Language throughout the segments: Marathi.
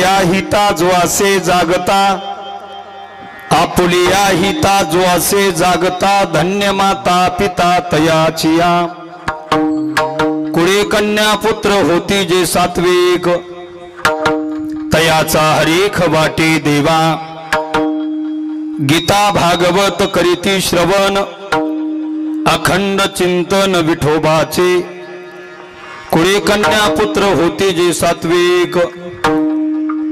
आपुलिया हिता जो असे जागता, आपुलिया हिता जो असे जागता, धन्य माता पिता तयाचिया। कुळे कन्या पुत्र होती जे सात्विक, तयाचा हरीख वाटे देवा। गीता भागवत करीती श्रवण, अखंड चिंतन विठोबाचे। कुळे कन्या पुत्र होती जे सात्विक,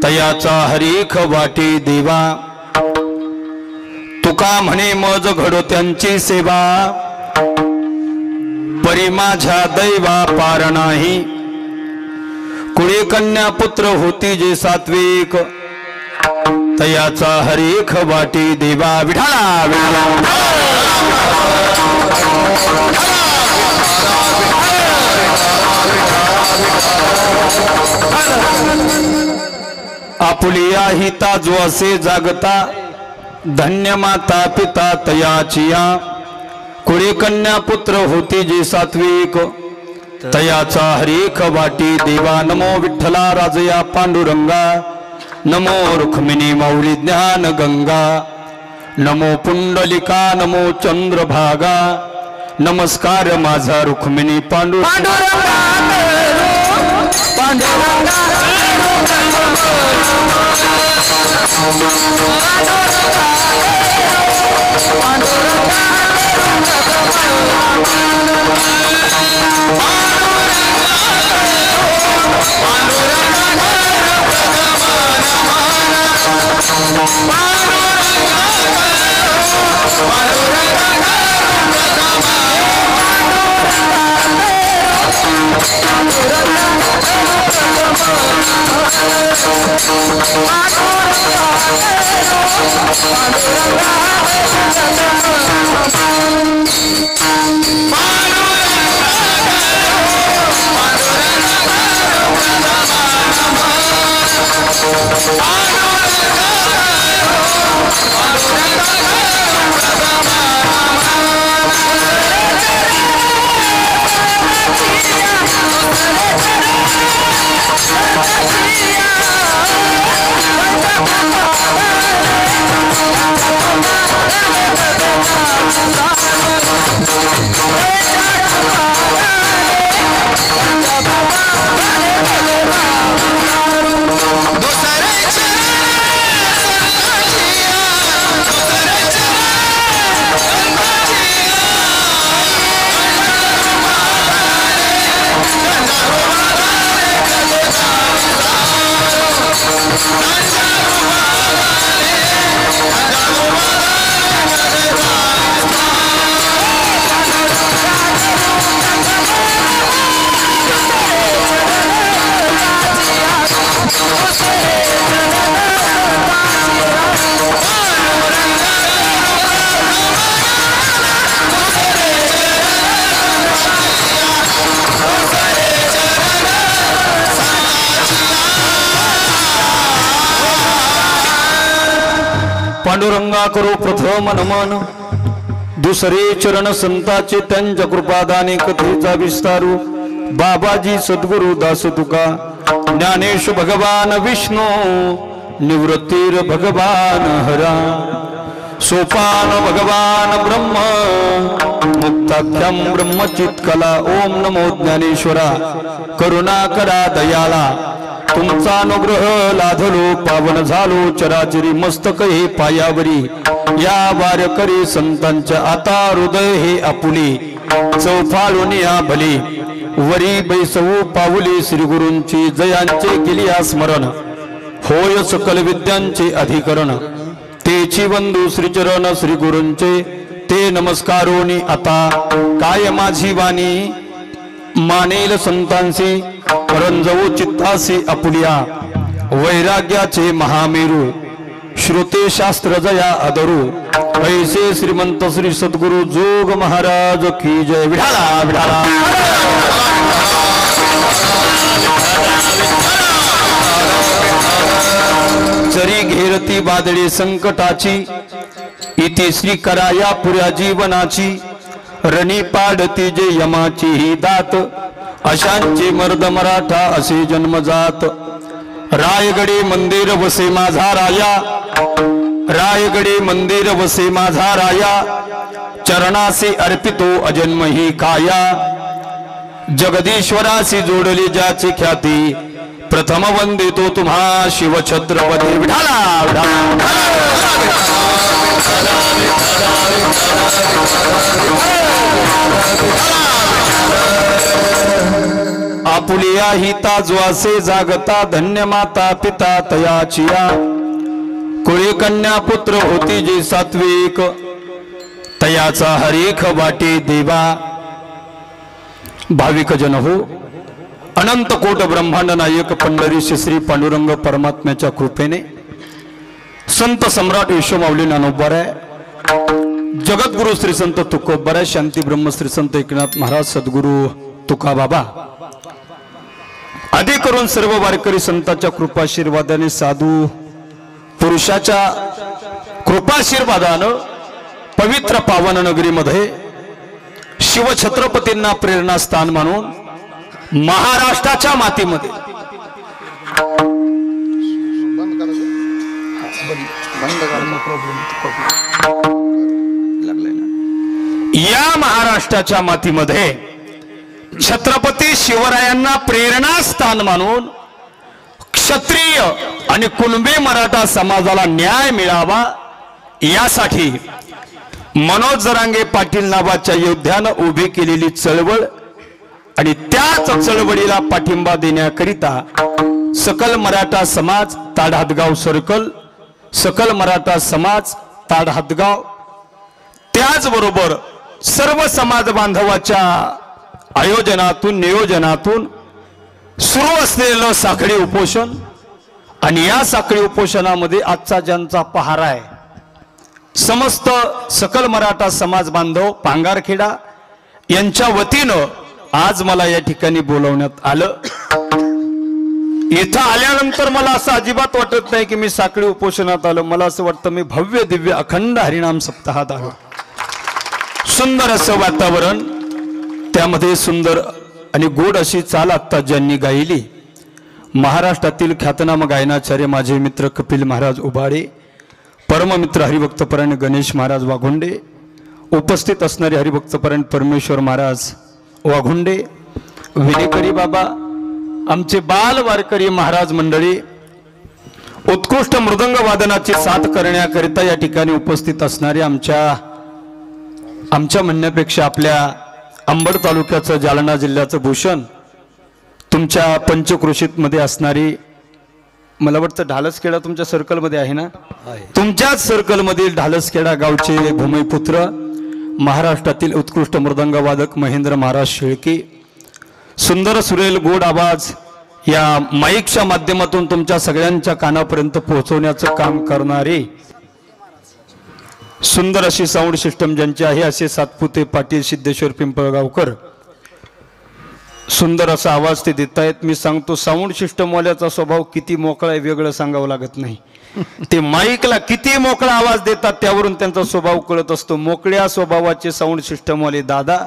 तयाचा हरीख वाटे देवा। तुका म्हणे मज घडो त्यांची सेवा, परी माझ्या दैवा पार नाही। कुळे कन्या पुत्र होती जे सात्विक, तयाचा हरीख वाटे देवा। विठाला विठाला आपुलिया हिता जो असे जागता, धन्य माता पिता तयाचिया। कुळे कन्या पुत्र होती जे सात्विक, तयाचा हरीख वाटी देवा। नमो विठ्ठला राजया पांडुरंगा, नमो रुक्मिणी माऊली ज्ञान गंगा। नमो पुंडलिका नमो चंद्रभागा, नमस्कार माझा रुक्मिणी पांडुरंगा। पांडुरंगा करो प्रथम नमन, दुसरे चरण संताचे त्यांच्या कृपादाने कथेचा विस्तारू। बाबाजी सद्गुरु दास तुका, ज्ञानेश भगवान विष्णू, निवृत्तीर भगवान हरा। सोपान भगवान ब्रह्म, मुक्ताख्यम ब्रह्मचित्कला। ओम नमो ज्ञानेश्वरा, करुणा करा दयाला। तुमचा अनुग्रह लाधलो, पावन झालो चराचरी। मस्तक हे पायावरी, या वारकरी संतांच्या आता हृदय हे आपुली। चौफाळून या भली, वरी बैसवू पाऊली। श्री गुरूंची जयांचे केली स्मरण, होय सकल विद्यांचे अधिकरण। तेची वंदू श्रीचरण श्री गुरूंचे, ते नमस्कारोनी आता। काय माझी वाणी मानेल संतांसी, रंजवू चित्तासी आपुलिया। वैराग्याचे महामेरू, श्रुते शास्त्र जया आदरू। ऐसे श्रीमंत श्री सद्गुरु जोग महाराज की जय। विठाला विठाला चरी घेरती वादळे संकटाची, इति श्री कराया पुऱ्या जीवनाची। रणी पाडती जे यमाची ही दात, अशांचे मर्द मराठा असे जन्मजात। रायगडी मंदिर वसे माझा राया, रायगडी मंदिर वसे माझा राया, चरणासी अर्पितो अजन्म ही काया, जगदीश्वरासी जोडली ज्याची ख्याती, प्रथम वंदितो तुम्हा शिव छत्रपती विठाला। आपुलिया हिता ज्वासे जागता, धन्य माता पिता तयाचिया, कुळी कन्या पुत्र होती जी सात्विक, तयाचा हरीख वाटे देवा। भाविक जन हो, अनंत कोट ब्रह्मांड नायक पंढरीश श्री पांडुरंग परमात्म्याच्या कृपेने संत सम्राट विश्वमाऊली ज्ञानोबा, जगद्गुरु श्री संत तुकोबा, शांती ब्रह्म श्री संत एकनाथ महाराज, सद्गुरु तुका बाबा आदी करून सर्व वारकरी संतांच्या कृपाशीर्वादाने, साधू पुरुषाच्या कृपाशीर्वादानं पवित्र पावन नगरीमध्ये शिवछत्रपतींना प्रेरणास्थान मानून महाराष्ट्राच्या मातीमध्ये या महाराष्ट्राच्या मातीमध्ये छत्रपती शिवरायांना प्रेरणास्थान मानून क्षत्रिय आणि कुणबी मराठा समाजाला न्याय मिळावा यासाठी मनोज जरांगे पाटील नावाच्या योद्ध्यानं उभी केलेली चळवळ आणि त्याच चळवळीला पाठिंबा देण्याकरिता सकल मराठा समाज ताडहातगाव सर्कल, सकल मराठा समाज ताडहातगाव, त्याचबरोबर सर्व समाज बांधवाच्या आयोजनातून नियोजनातून सुरू असलेलं साखळी उपोषण आणि या साखळी उपोषणामध्ये आजचा ज्यांचा पहारा आहे समस्त सकल मराठा समाज बांधव पांगारखेडा यांच्या वतीनं आज मला या ठिकाणी बोलवण्यात आलं। इथं आल्यानंतर मला असं अजिबात वाटत नाही की मी साखळी उपोषणात आलो, मला असं वाटतं मी भव्य दिव्य अखंड हरिनाम सप्ताहात आलो। सुंदर असं वातावरण, त्यामध्ये सुंदर आणि गोड अशी चाल आत्ता ज्यांनी गायली, महाराष्ट्रातील ख्यातनाम गायनाचार्य माझे मित्र कपिल महाराज उबाळे, परममित्र हरिभक्तपरायण गणेश महाराज वाघोंडे, उपस्थित असणारे हरिभक्तपरायण परमेश्वर महाराज वाघोंडे, विनेकरी बाबा, आमचे बाल वारकरी महाराज मंडळी, उत्कृष्ट मृदंग वादनाची साथ करण्याकरिता या ठिकाणी उपस्थित असणारे आमच्या म्हणण्यापेक्षा आपल्या अंबड तालुक्याचं जालना जिल्ह्याचं भूषण, तुमच्या पंचक्रोशीत मध्ये असणारी, मला वाटतं ढालसखेडा तुमच्या सर्कलमध्ये आहे ना, तुमच्याच सर्कलमधील ढालसखेडा गावचे भूमिपुत्र महाराष्ट्रातील उत्कृष्ट मृदंग वादक महेंद्र महाराज शेळके, सुंदर सुरेल गोड आवाज या माईकच्या माध्यमातून तुमच्या सगळ्यांच्या कानापर्यंत पोहोचवण्याचं काम करणारे सुंदर अशी साऊंड सिस्टम ज्यांची आहे असे सातपुते पाटील सिद्धेश्वर पिंपळगावकर, सुंदर असा आवाज ते देत आहेत। मी सांगतो साऊंड सिस्टम वाल्याचा स्वभाव किती मोकळा आहे वेगळं सांगावं लागत नाही, ते माईकला किती मोकळा आवाज देतात त्यावरून त्यांचा स्वभाव कळत असतो। मोकळ्या स्वभावाचे साऊंड सिस्टम वाले दादा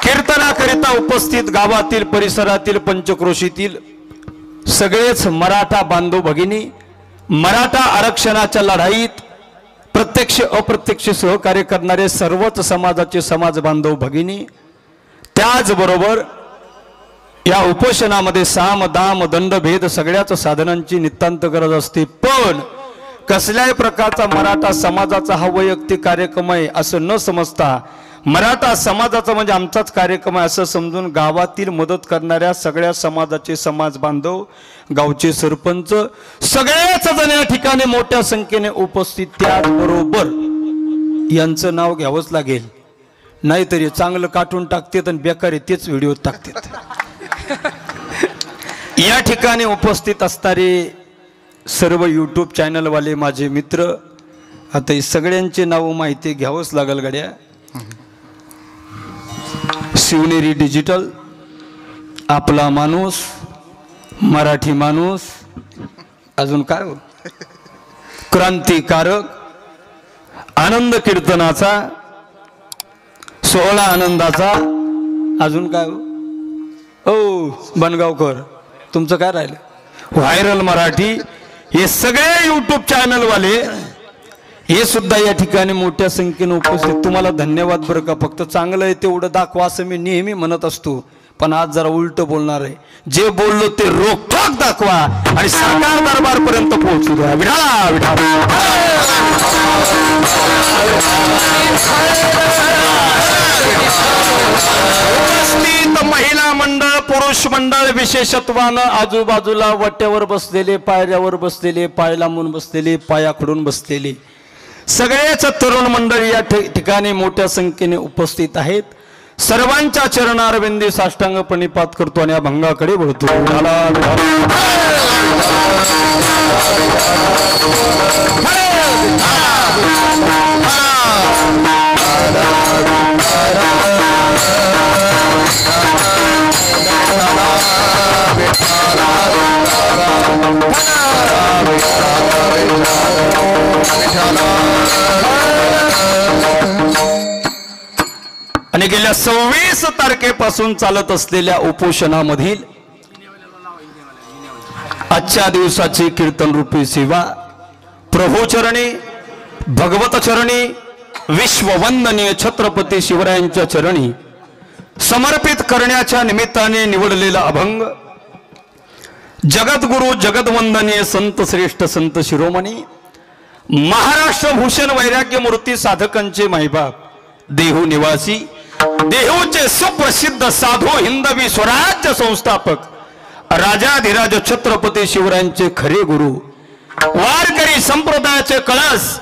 कीर्तनाकरिता उपस्थित गावातील परिसरातील पंचक्रोशीतील सगळेच मराठा बांधव भगिनी, मराठा आरक्षणाच्या लढाईत प्रत्यक्ष अप्रत्यक्ष सहकार्य करणारे सर्वच समाजाचे समाज बांधव भगिनी, त्याचबरोबर या उपोषणामध्ये साम दाम दंड भेद सगळ्याच साधनांची नितांत गरज असते, पण कसल्याही प्रकारचा मराठा समाजाचा हा वैयक्तिक कार्यक्रम आहे असं न समजता मराठा समाजाचा म्हणजे आमचाच कार्यक्रम आहे असं समजून गावातील मदत करणाऱ्या सगळ्या समाजाचे समाज बांधव, गावचे सरपंच सगळ्याच जण या ठिकाणी मोठ्या संख्येने उपस्थित, त्याचबरोबर यांचं नाव घ्यावंच लागेल, नाहीतरी चांगलं काटून टाकतात आणि बेकारी तेच व्हिडिओ टाकतात। या ठिकाणी उपस्थित असणारे सर्व यूट्यूब चॅनलवाले माझे मित्र, आता हे सगळ्यांचे नाव माहिती घ्यावंच लागल गड्या। शिवनेरी डिजिटल, आपला माणूस, मराठी माणूस, अजून काय हो, क्रांतिकारक, आनंद कीर्तनाचा, सोहळा आनंदाचा, अजून काय हो, ओ बनगावकर तुमचं काय राहिलं? व्हायरल मराठी हे सगळे यूट्यूब चॅनल वाले हे सुद्धा या ठिकाणी मोठ्या संख्येने उपस्थित. तुम्हाला धन्यवाद बरं का. फक्त चांगलं आहे तेवढं दाखवा असं मी नेहमी म्हणत असतो, पण आज जरा उलट बोलणार आहे. जे बोललो ते रोखोक दाखवा आणि सरकार दरबार पर्यंत पोहोचू द्या. विठा विठा उपस्थित महिला मंडळ, पुरुष मंडळ, विशेषत्वानं आजूबाजूला वट्यावर बसलेले, पायऱ्यावर बसलेले, पाय लांबून बसलेले, पायाकडून बसलेले सगळेच तरुण मंडळ या ठिकाणी मोठ्या संख्येने उपस्थित आहेत. सर्वांच्या चरणारविंदी साष्टांग प्रणिपात करतो आणि अभंगाकडे वळतो. आणि गेल्या 26 तारखेपासून चालत असलेल्या उपोषणामधील आजच्या दिवसाची कीर्तन रूपी सेवा प्रभूचरणी, भगवत चरणी, विश्ववंदनीय छत्रपती शिवरायांच्या चरणी समर्पित करण्याच्या निमित्ताने निवडलेला अभंग जगद्गुरु जगदवंदनीय संत श्रेष्ठ संत शिरोमणी महाराष्ट्र भूषण वैराग्य मूर्ती साधकांचे मायबाप, देहू निवासी, देहूचे सुप्रसिद्ध साधू, हिंदवी स्वराज्य संस्थापक, राजाधिराज छत्रपती शिवरायांचे खरे गुरु, वारकरी संप्रदायाचे कळस,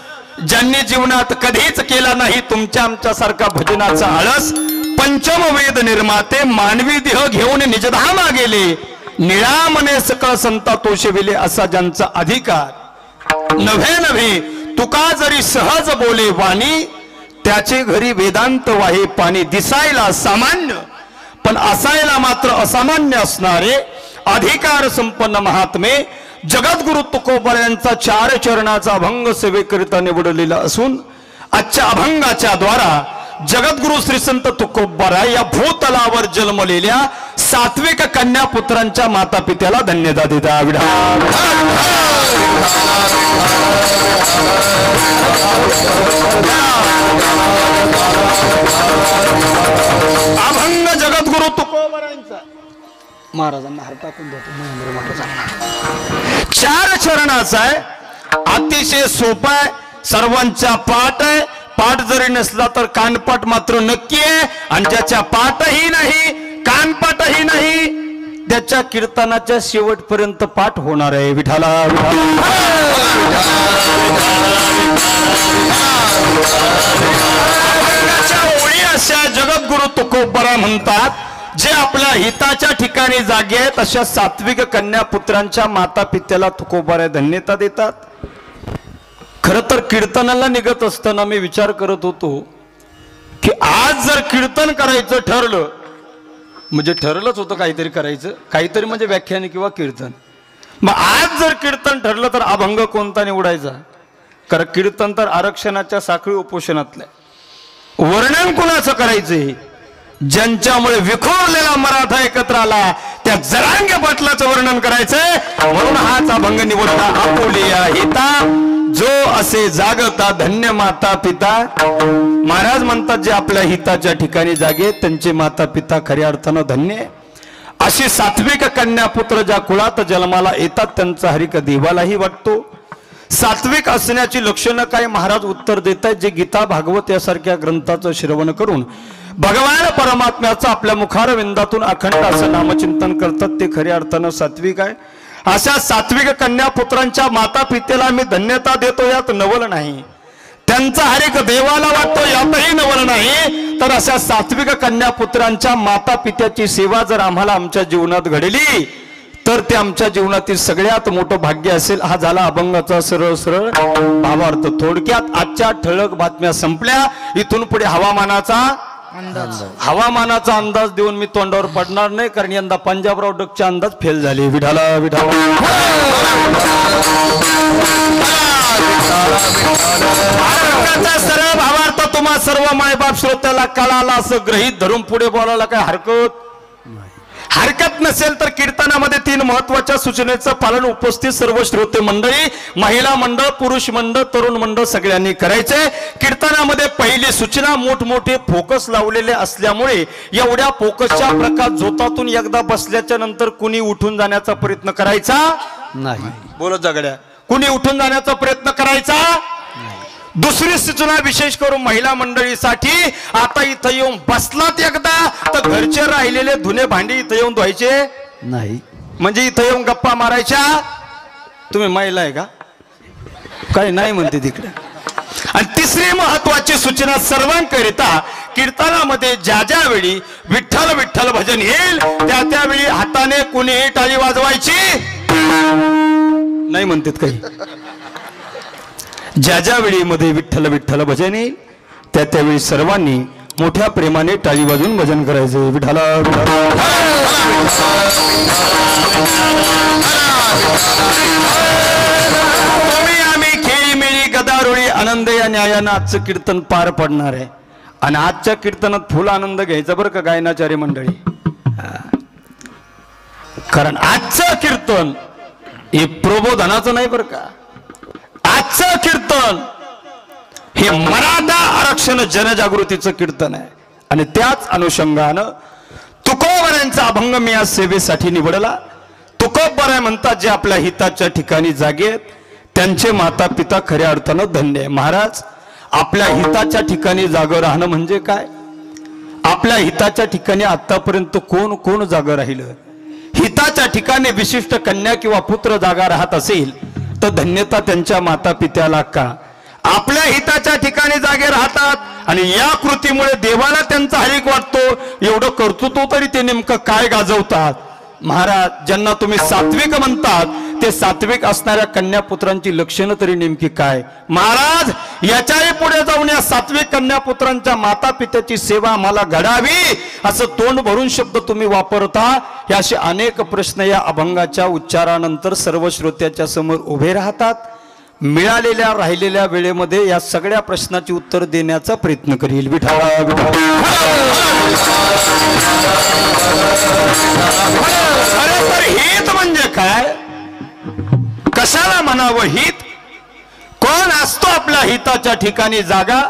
ज्यांनी जीवनात कधीच केला नाही तुमच्या आमच्यासारखा भजनाचा आळस, पंचम वेद निर्माते, मानवी देह घेऊन निजधामा गेले, निळामने सकळ संता तोषविले असा ज्यांचा अधिकार, नव्हे नव्हे तुका जरी सहज बोले वाणी, त्याचे घरी वेदांत वाहे पाणी, दिसायला सामान्य पण असायला मात्र असामान्य असणारे अधिकार संपन्न महात्मे जगद्गुरु तुकोबा यांचा 4 चरणाचा अभंग सेवेकरिता निवडलेला असून आजच्या अभंगाच्या द्वारा जगद्गुरु श्री संत तुकोबा या भूतलावर जन्मलेल्या सात्विक कन्या पुत्रांच्या माता पित्याला धन्यता देता. अभंग जगद्गुरु तुकोबरांचा महाराजांना हार टाकून देतो. महेंद्र महाराजांना 4 चरणाचा आहे, अतिशय सोपा आहे, सर्वांचा पाठ आहे. पाठ जरी नसला तर कानपाठ मात्र नक्की आहे, आणि ज्याच्या पाठही नाही कानपाठही नाही त्याच्या कीर्तनाच्या शेवटपर्यंत पाठ होणार आहे. विठाला ओळी अशा जगद्गुरु तुकोबरा म्हणतात, जे आपल्या हिताच्या ठिकाणी जागे आहेत अशा सात्विक कन्या पुत्रांच्या माता पित्याला तुकोबरा धन्यता देतात. खर तर कीर्तनाला निघत असताना मी विचार करत होतो की आज जर कीर्तन करायचं ठरलं, म्हणजे ठरलंच होतं काहीतरी करायचं, काहीतरी म्हणजे व्याख्यान किंवा कीर्तन. मग आज जर कीर्तन ठरलं तर अभंग कोणता निवडायचा? कारण कीर्तन तर आरक्षणाच्या साखळी उपोषणातलं. वर्णन कोणाचं करायचंय? ज्यांच्यामुळे विखुरलेला मराठा एकत्र आला त्या जरांगे पाटलाचं वर्णन करायचंय, म्हणून हाच अभंग निवडला. आपुलिया हिता जो असे जागता धन्य माता पिता. महाराज म्हणतात जे आपल्या हिताच्या ठिकाणी जागे त्यांचे माता पिता खऱ्या अर्थानं धन्य. अशी सात्विक कन्या पुत्र ज्या कुळात जन्माला येतात त्यांचा हरिक देवालाही वाटतो. सात्विक असण्याची लक्षणं काय महाराज उत्तर देत आहेत, जे गीता भागवत यासारख्या ग्रंथाचं श्रवण करून भगवान परमात्म्याचं आपल्या मुखारविंदातून अखंड असं नामचिंतन करतात ते खऱ्या अर्थानं सात्विक आहे. अशा सात्विक कन्या पुत्रांच्या माता पित्याला मी धन्यता देतो, यात नवल नाही. त्यांचा हरेक देवाला वाटतो, यातही नवल नाही. तर अशा सात्विक कन्या पुत्रांच्या माता पित्याची सेवा जर आम्हाला आमच्या जीवनात घडली तर ते आमच्या जीवनातील सगळ्यात मोठं भाग्य असेल. हा झाला अभंगाचा सरळ सरळ भावार्थ. थोडक्यात आजच्या ठळक बातम्या संपल्या. इथून पुढे हवामानाचा अंदाज देऊन मी तोंडावर पडणार नाही, कारण यंदा पंजाबराव डकचे अंदाज फेल झाले. विठाला विठाला सरळ भावार्थ तुम्हा सर्व मायबाप श्रोत्याला कळाला असं गृहीत धरून पुढे बोलायला काय हरकत? हरकत नसेल तर कीर्तनामध्ये 3 महत्वाच्या सूचनेचं पालन उपस्थित सर्व श्रोते मंडळी, महिला मंडळ, पुरुष मंडळ, तरुण मंडळ सगळ्यांनी करायचे। कीर्तनामध्ये पहिली सूचना, मोठमोठे फोकस लावलेले असल्यामुळे एवढ्या फोकसच्या प्रकाश झोतातून एकदा बसल्याच्या नंतर कुणी उठून जाण्याचा प्रयत्न करायचा नाही। बोलत जागड्या, कुणी उठून जाण्याचा प्रयत्न करायचा नाही। दुसरी सूचना विशेष करून महिला मंडळीसाठी, आता इथं येऊन बसलात एकदा तर घरचे राहिलेले धुणे भांडी इथं येऊन धुवायचे नाही, म्हणजे इथं येऊन गप्पा मारायच्या। तुम्ही महिला आहे का? काही नाही म्हणते तिकडे। आणि तिसरी महत्वाची सूचना सर्वांकरिता, कीर्तनामध्ये ज्या ज्या वेळी विठ्ठल विठ्ठल भजन येईल त्या त्यावेळी हाताने कुणीही टाळी वाजवायची नाही म्हणतात काही। ज्या ज्या वेळी मध्ये विठ्ठल विठ्ठल भजन येईल त्या त्यावेळी सर्वांनी मोठ्या प्रेमाने टाळी वाजवून भजन करायचे। विठ्ठला आम्ही खेळीमेळी गदारोळी आनंद या न्यायानं आजचं कीर्तन पार पडणार आहे। आणि आजच्या कीर्तनात फुल आनंद घ्यायचा बरं का गायनाचार्य मंडळी, कारण आजचं कीर्तन हे प्रबोधनाचं नाही बरं का। आजचं कीर्तन हे मराठा आरक्षण जनजागृतीचं कीर्तन आहे। आणि त्याच अनुषंगानं तुकोबरांचा अभंग मी आज सेवेसाठी निवडला। तुकोबराय म्हणतात, जे आपल्या हिताच्या ठिकाणी जागेत त्यांचे माता पिता खऱ्या अर्थानं धन्य आहे। महाराज, आपल्या हिताच्या ठिकाणी जागं राहणं म्हणजे काय? आपल्या हिताच्या ठिकाणी आतापर्यंत कोण कोण जागं राहिलं? हिताच्या ठिकाणी विशिष्ट कन्या किंवा पुत्र जागा राहत असेल तर धन्यता त्यांच्या माता पित्याला का? आपल्या हिताच्या ठिकाणी जागे राहतात आणि या कृतीमुळे देवाला त्यांचा हरिक वाटतो। एवढं कर्तृत्व तरी ते नेमकं काय गाजवतात? महाराज, ज्यांना तुम्ही सात्विक म्हणतात ते सात्विक असणाऱ्या कन्या पुत्रांची लक्षणं तरी नेमकी काय? महाराज, याच्याही पुढे जाऊन या सात्विक कन्या पुत्रांच्या माता पित्याची सेवा आम्हाला घडावी असं तोंड भरून शब्द तुम्ही वापरता। याचे अनेक प्रश्न या अभंगाच्या उच्चारानंतर सर्व श्रोत्याच्या समोर उभे राहतात। मिळालेल्या राहिलेल्या वेळेमध्ये या सगळ्या प्रश्नाची उत्तर देण्याचा प्रयत्न करील। विठ्ठला हित म्हणजे काय? कशाला म्हणावं हित? कोण असतो आपल्या हिताच्या ठिकाणी जागा?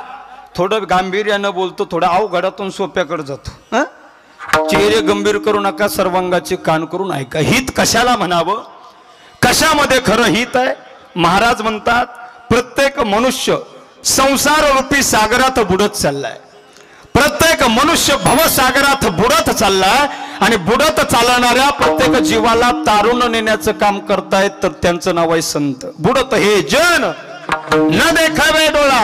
थोडं गांभीर्यानं बोलतो, थोडं अवघडातून सोप्याकडे जातो। चेहरे गंभीर करू नका, सर्वांगाचे कान करून ऐका। हित कशाला म्हणावं? कशामध्ये खरं हित आहे? महाराज म्हणतात, प्रत्येक मनुष्य संसार रूपी सागरात बुडत चाललाय। प्रत्येक मनुष्य भवसागरात बुडत चाललाय आणि बुडत चालणाऱ्या प्रत्येक जीवाला तारून नेण्याचं काम करतायत, तर त्यांचं नाव आहे संत। बुडत हे जन न देखावे डोळा,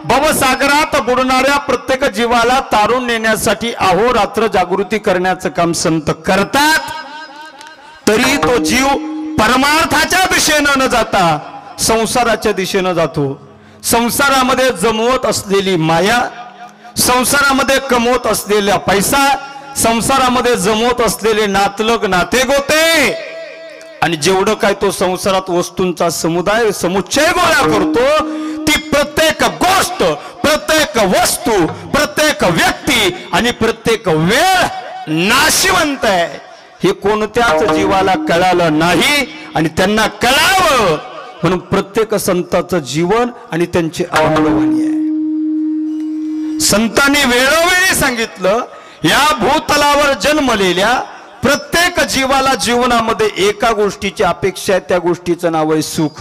भवसागरात बुडणाऱ्या प्रत्येक जीवाला तारून नेण्यासाठी अहोरात्र जागृती करण्याचं काम संत करतात। तरी तो जीव परमार्थाच्या दिशेनं न जाता संसाराच्या दिशेनं जातो। संसारामध्ये जमवत असलेली माया, संसारामध्ये कमवत असलेला पैसा, संसारामध्ये जमवत असलेले नातलग नाते गोते, आणि जेवढं काय तो संसारात वस्तूंचा समुदाय समुच्चय गोळा करतो, ती प्रत्येक गोष्ट, प्रत्येक वस्तू, प्रत्येक व्यक्ती आणि प्रत्येक वेळ नाशिवंत आहे। हे कोणत्याच जीवाला कळालं नाही आणि त्यांना कळावं म्हणून प्रत्येक संताचं जीवन आणि त्यांची अवलंबणी आहे। संतांनी वेळोवेळी सांगितलं, या भूतलावर जन्मलेल्या प्रत्येक जीवाला जीवनामध्ये एका गोष्टीची अपेक्षा आहे, त्या गोष्टीचं नाव आहे सुख।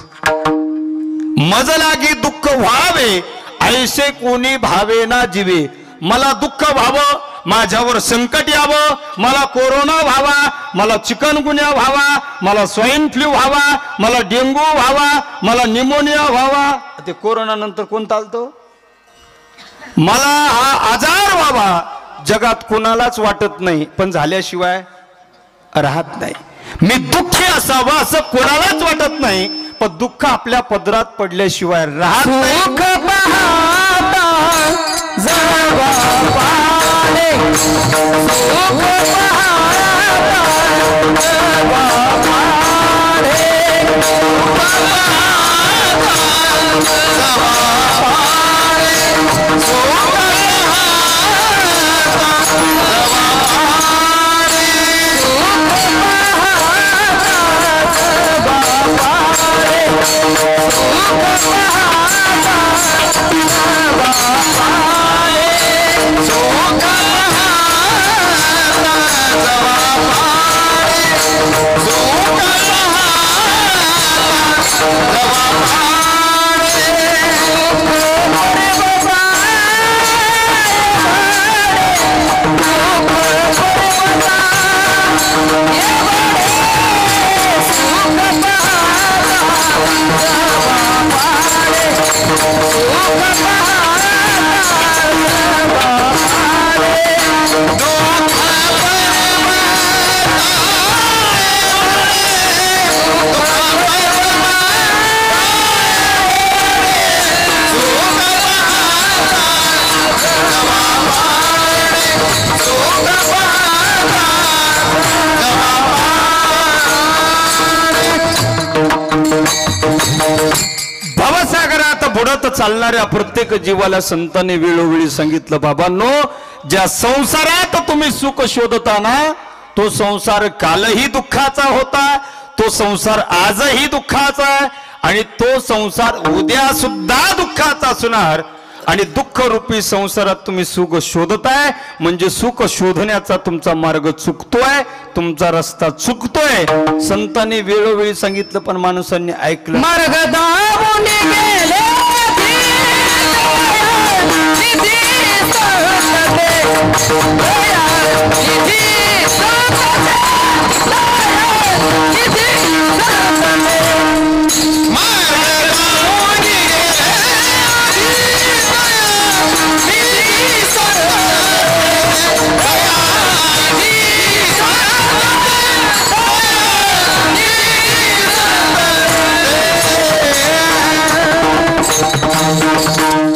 मज लागी दुःख व्हावे ऐसे कोणी भावे ना जीवे। मला दुःख व्हावं, माझ्यावर संकट यावं, मला कोरोना व्हावा, मला चिकनगुन्या व्हावा, मला स्वाईन फ्लू व्हावा, मला डेंगू व्हावा, मला निमोनिया व्हावा। ते कोरोना नंतर कोणता आलतो? मला हा आजार व्हावा, जगात कोणालाच वाटत नाही, पण झाल्याशिवाय राहत नाही। मी दुःखी असावं असं कोणालाच वाटत नाही, पण दुःख आपल्या पदरात पडल्याशिवाय राहत नाही। सुख पाहता जावा पाले, सुख पाहता जावा पाले, सुख बुडत चालणाऱ्या प्रत्येक जीवाला संतांनी वेळोवेळी सांगितलं, बाबांनो, ज्या संसारात तुम्ही सुख शोधता ना, तो संसार कालही दुःखाचा होता, तो संसार आजही दुःखाचा आहे आणि तो संसार उद्या सुद्धा दुःखाचा असणार. आणि दुःख रूपी संसारात तुम्ही सुख शोधताय म्हणजे सुख शोधण्याचा तुमचा मार्ग चुकतोय, तुमचा रस्ता चुकतोय. संतांनी वेळोवेळी सांगितलं पण माणसांनी ऐकलं. मार्ग दाबून गेले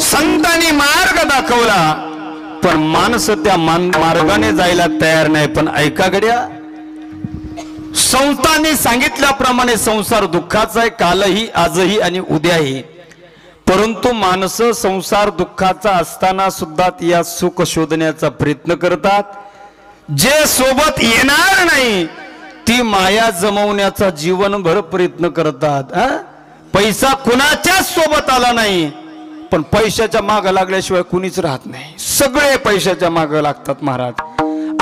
संतांनी मार्ग दाखवला पण माणसं त्या मार्गाने जायला तयार नाही. पण ऐका गड्या, संतांनी सांगितल्याप्रमाणे संसार दुःखाचा आहे, कालही आजही आणि उद्याही. परंतु माणसं संसार दुःखाचा असताना सुद्धा या सुख शोधण्याचा प्रयत्न करतात. जे सोबत येणार नाही ती माया जमवण्याचा जीवनभर प्रयत्न करतात. पैसा कुणाच्याच सोबत आला नाही पण पैशाच्या मागे लागल्याशिवाय कुणीच राहत नाही. सगळे पैशाच्या मागे लागतात महाराज.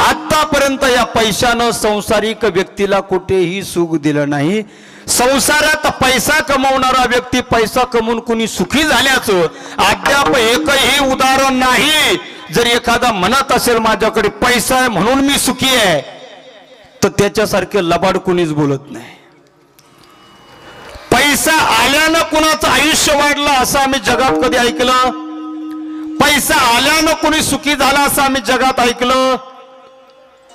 आतापर्यंत या पैशानं संसारिक व्यक्तीला कुठेही सुख दिलं नाही. संसारात पैसा कमवणारा व्यक्ती पैसा कमवून कुणी सुखी झाल्याचं अद्याप एकही उदाहरण नाही. जर एखादा म्हणत असेल माझ्याकडे पैसा आहे म्हणून मी सुखी आहे, तर त्याच्यासारखे लबाड कुणीच बोलत नाही. पैसा आल्यानं कुणाचं आयुष्य वाढलं असं आम्ही जगात कधी ऐकलं? पैसा आल्यानं कुणी सुखी झाला असं आम्ही जगात ऐकलं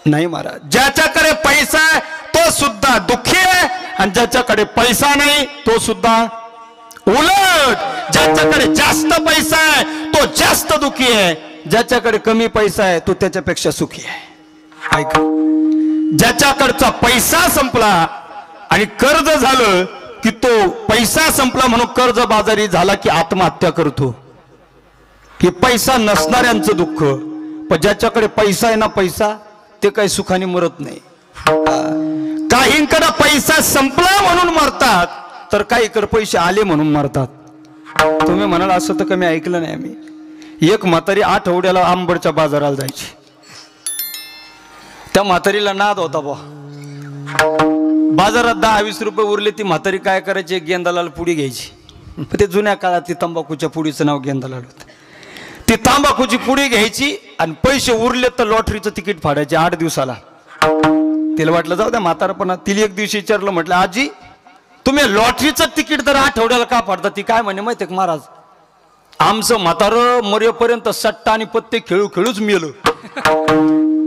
नाही महाराज. ज्याच्याकडे पैसा आहे तो सुद्धा दुःखी आहे आणि ज्याच्याकडे पैसा नाही तो सुद्धा उलट. ज्याच्याकडे जास्त पैसा आहे तो जास्त दुःखी आहे, ज्याच्याकडे कमी पैसा आहे तो त्याच्यापेक्षा सुखी आहे. ऐका, ज्याच्याकडचा पैसा संपला आणि कर्ज झालं की तो पैसा संपला म्हणून कर्ज बाजारी झाला की आत्महत्या करतो. हे पैसा नसणाऱ्यांचं दुःख. पण ज्याच्याकडे पैसा आहे ना, पैसा, ते काही सुखाने मरत नाही. काहींकडे पैसा संपला म्हणून मरतात तर काहीकडे पैसे आले म्हणून मरतात. तुम्ही म्हणाल असं तर कमी ऐकलं नाही आम्ही. एक म्हातारी आठवड्याला आंबडच्या बाजाराला जायची. त्या म्हातारीला नाद होता बा, बाजारात 10-20 रुपये उरले, ती म्हातारी काय करायची, एक गेंदालाल पुडी घ्यायची. ते जुन्या काळात ती तंबाखूच्या पुडीचं नाव गेंदालाल होतं. ती तंबाखूची पुडी घ्यायची आणि पैसे उरले तर लॉटरीचं तिकीट फाडायचे 8 दिवसाला. तिला वाटलं जाऊ द्या म्हातारपणा. तिला एक दिवशी विचारलं, म्हटलं आजी तुम्ही लॉटरीचं तिकीट तर आठवड्याला का फाडता? ती काय म्हणे माहिती आहे का, महाराज आमचं म्हातार मरेपर्यंत सट्टा आणि पत्ते खेळू खेळूच मेलं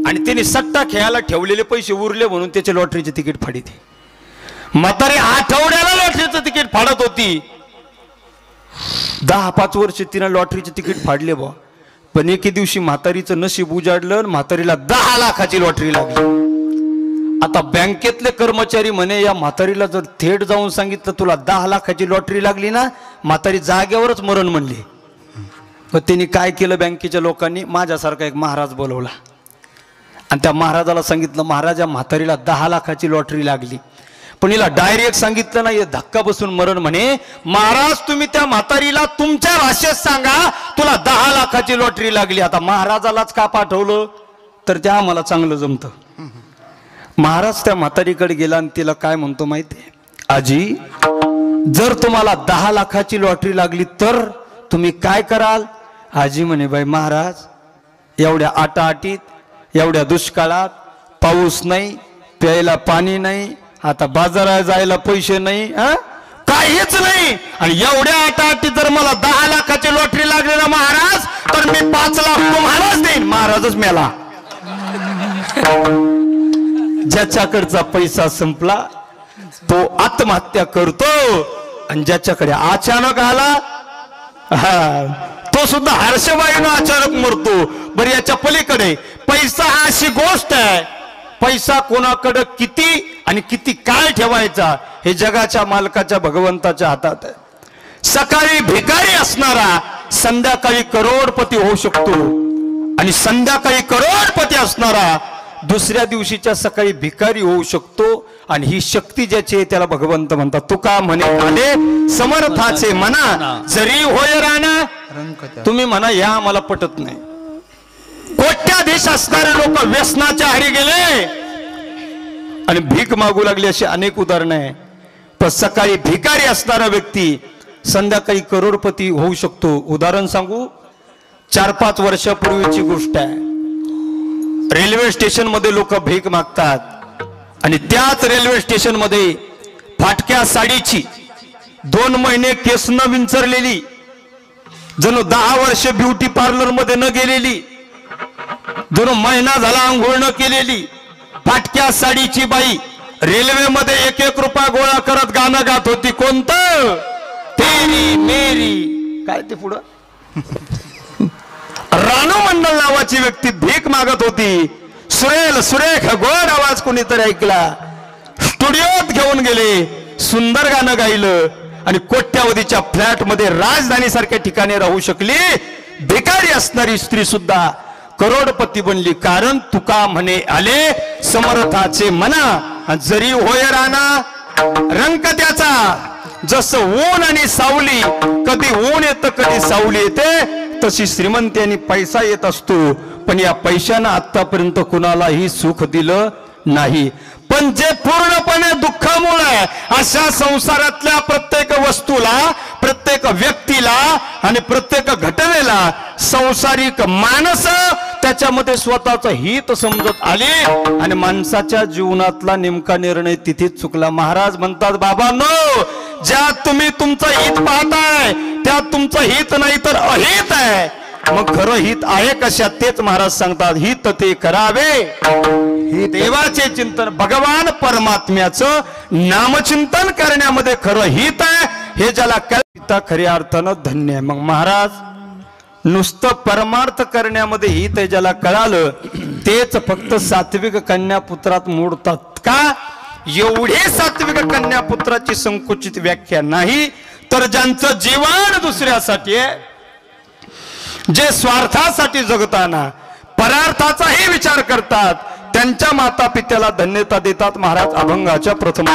आणि त्यांनी सट्टा खेळायला ठेवलेले पैसे उरले म्हणून त्याचे लॉटरीचे तिकीट फाडीते. म्हातारी आठवड्याला लॉटरीचं तिकीट फाडत होती. 10-5 वर्ष तिनं लॉटरीचे तिकीट फाडले बा. पण एके दिवशी म्हातारीचं नशीब उजाडलं, म्हातारीला 10 लाखाची लॉटरी लागली. आता बँकेतले कर्मचारी म्हणे या म्हातारीला जर थेट जाऊन सांगितलं तुला 10 लाखाची लॉटरी लागली ना, म्हातारी जागेवरच मरण म्हणली. मग त्यांनी काय केलं, बँकेच्या लोकांनी माझ्यासारखा एक महाराज बोलवला आणि त्या महाराजाला सांगितलं, महाराज या म्हातारीला 10 लाखाची लॉटरी लागली. पण हिला डायरेक्ट सांगितलं नाही, धक्का बसून मरण म्हणे. महाराज तुम्ही त्या म्हातारीला तुमच्या भाषेत सांगा तुला 10 लाखाची लॉटरी लागली. आता महाराजालाच का पाठवलं तर त्या आम्हाला चांगलं जमतं. महाराज त्या म्हातारीकडे गेला आणि तिला काय म्हणतो माहितीये, आजी जर तुम्हाला 10 लाखाची लॉटरी लागली तर तुम्ही काय कराल? आजी म्हणे, बाई महाराज एवढ्या आटाआटीत, एवढ्या दुष्काळात, पाऊस नाही, प्यायला पाणी नाही, आता बाजारात जायला पैसे नाही, काहीच नाही, आणि एवढ्या आटाआटीत जर मला 10 लाखाची लॉटरी लागली ना महाराज तर मी 5 लाख तुम्हालाच देईन. महाराजच मेला. ज्याच्याकडचा पैसा संपला तो आत्महत्या करतो आणि ज्याच्याकडे अचानक आला तो सुद्धा हर्षवायून अचानक मरतो. बरं याच्या पलीकडे पैसा हा अशी गोष्ट आहे, पैसा कोणाकडे किती आणि किती काळ ठेवायचा हे जगाच्या मालकाच्या भगवंताच्या हातात आहे. सकाळी भिकारी असणारा संध्याकाळी करोडपती होऊ शकतो आणि संध्याकाळी करोडपती असणारा दुसऱ्या दिवशीच्या सकाळी भिकारी होऊ शकतो आणि ही शक्ती ज्याची आहे त्याला भगवंत म्हणतात. तुका म्हणे आले समर्थाचे मना जरी होय राणा. तुम्ही म्हणा या मला पटत नाही. कोट्याधीश असणारे लोक व्यसनाच्या आहारी गेले आणि भीक मागू लागली अशी अनेक उदाहरणं आहे. पण सकाळी भिकारी असणारा व्यक्ती संध्याकाळी करोडपती होऊ शकतो. उदाहरण सांगू, 4-5 वर्षापूर्वीची गोष्ट आहे. रेल्वे स्टेशन मध्ये लोक भीक मागतात आणि त्याच रेल्वे स्टेशन मध्ये फाटक्या साडीची 2 महिने केस न विंचरलेली, जणू 10 वर्ष ब्युटी पार्लर मध्ये न गेलेली, जणू महिना झाला आंघोळ न केलेली फाटक्या साडीची बाई रेल्वे मध्ये 1-1 रुपया गोळा करत गाणं गात होती. कोणतं? तेरी मेरी काय ते पुढं रानू मंडल नावाची व्यक्ती भीक मागत होती. सुरेख गोड आवाज कोणीतरी ऐकला, स्टुडिओत घेऊन गेले, सुंदर गाणं गायलं आणि कोट्यावधीच्या फ्लॅट मध्ये राजधानी सारख्या ठिकाणी राहू शकली भिकारी असणारी स्त्री सुद्धा करोडपती बनली. कारण तुका म्हणे आले समर्थाचे मना जरी होय राणा. रंग त्याचा जसं ऊन आणि सावली, कधी ऊन येतं कधी सावली येते, तशी श्रीमंती आणि पैसा येत असतो. पण या पैशानं आतापर्यंत कुणालाही सुख दिलं नाही. पण जे पूर्णपणे दुःखामुळे अशा संसारातल्या प्रत्येक वस्तूला, प्रत्येक व्यक्तीला आणि प्रत्येक घटनेला संसारिक माणस त्याच्यामध्ये स्वतःचं हित समजत आले आणि माणसाच्या जीवनातला नेमका निर्णय तिथेच चुकला. महाराज म्हणतात, बाबांनो, ज्यात तुम्ही तुमचं हित पाहताय त्यात तुमचं हित नाही तर अहित आहे. मग खरं हित आहे कशात? तेच महाराज सांगतात, हित ते करावे हे देवाचे चिंतन, भगवान परमात्म्याचं नामचिंतन करण्यामध्ये खरं हित आहे. हे ज्याला कळतं खऱ्या अर्थानं धन्य आहे. मग महाराज नुसतं परमार्थ करण्यामध्ये हित आहे ज्याला कळालं तेच फक्त सात्विक कन्यापुत्रात मोडतात का? एवढे सात्विक कन्यापुत्राची संकुचित व्याख्या नाही, तर ज्यांचं जीवन दुसऱ्यासाठी आहे, जे स्वार्थासाठी जगताना परार्थाचाही विचार करतात, त्यांच्या माता पित्याला धन्यता देतात. महाराज अभंगाच्या प्रथम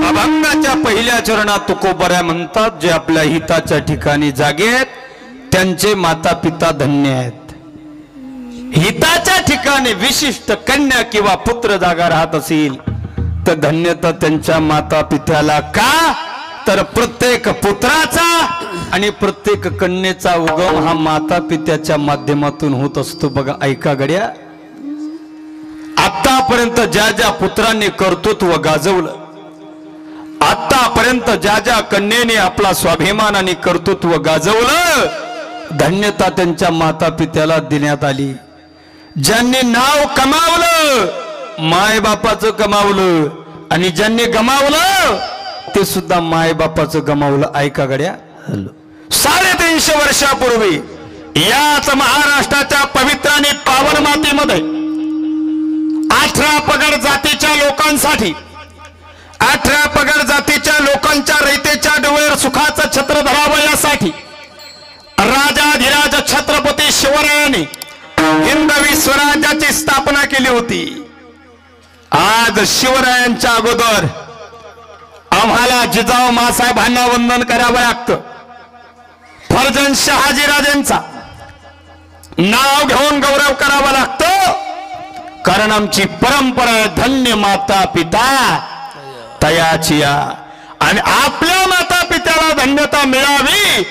अभंगाच्या पहिल्या चरणात तुकोबऱ्या म्हणतात, जे आपल्या हिताच्या ठिकाणी जागेत त्यांचे माता पिता धन्य आहेत. हिताच्या ठिकाणी विशिष्ट कन्या किंवा पुत्र जागा राहत असेल तर धन्यता त्यांच्या माता पित्याला का? तर प्रत्येक पुत्राचा आणि प्रत्येक कन्येचा उगम हा माता पित्याच्या माध्यमातून होत असतो बघा. ऐका गड्या, आतापर्यंत ज्या ज्या पुत्रांनी कर्तृत्व गाजवलं, आतापर्यंत ज्या ज्या कन्येने आपला स्वाभिमान आणि कर्तृत्व गाजवलं, धन्यता त्यांच्या माता पित्याला देण्यात आली. ज्यांनी नाव कमावलं, माय बापाचं कमावलं, आणि ज्यांनी गमावलं ते सुद्धा माय बापाचं गमावलं. ऐका गड्या, 350 वर्षापूर्वी याच महाराष्ट्राच्या पवित्र आणि पावन मातीमध्ये 18 पगड जातीच्या लोकांसाठी, 18 पगड जातीच्या लोकांच्या रयतेच्या डोळ्यावर सुखाचं छत्र धरावं यासाठी राजाधिराज छत्रपती शिवरायांनी हिंदवी स्वराज्याची स्थापना केली होती. आज शिवरायांच्या अगोदर आम्हाला जिजाऊ मासाहेबांना वंदन करावं लागतं. फर्जन शहाजीराजेंचा नाव घेऊन गौरव करावा लागतो, कारण आमची परंपरा धन्य माता पिता तयाची. आणि आपल्या माता पित्याला धन्यता मिळावी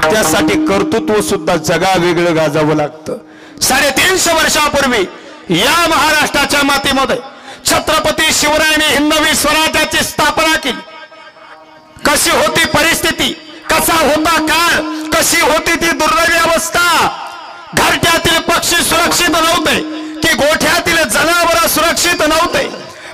त्यासाठी कर्तृत्व सुद्धा जगा वेगळं गाजावं लागतं. 350 वर्षापूर्वी या महाराष्ट्राच्या मातीमध्ये छत्रपती शिवरायांनी हिंदवी स्वराज्याची स्थापना केली. कशी होती परिस्थिती, कसा होता काळ, कशी होती ती दुर्दैवी अवस्था. घरट्यातील पक्षी सुरक्षित नव्हते की गोठ्यातील जनावर सुरक्षित नव्हते,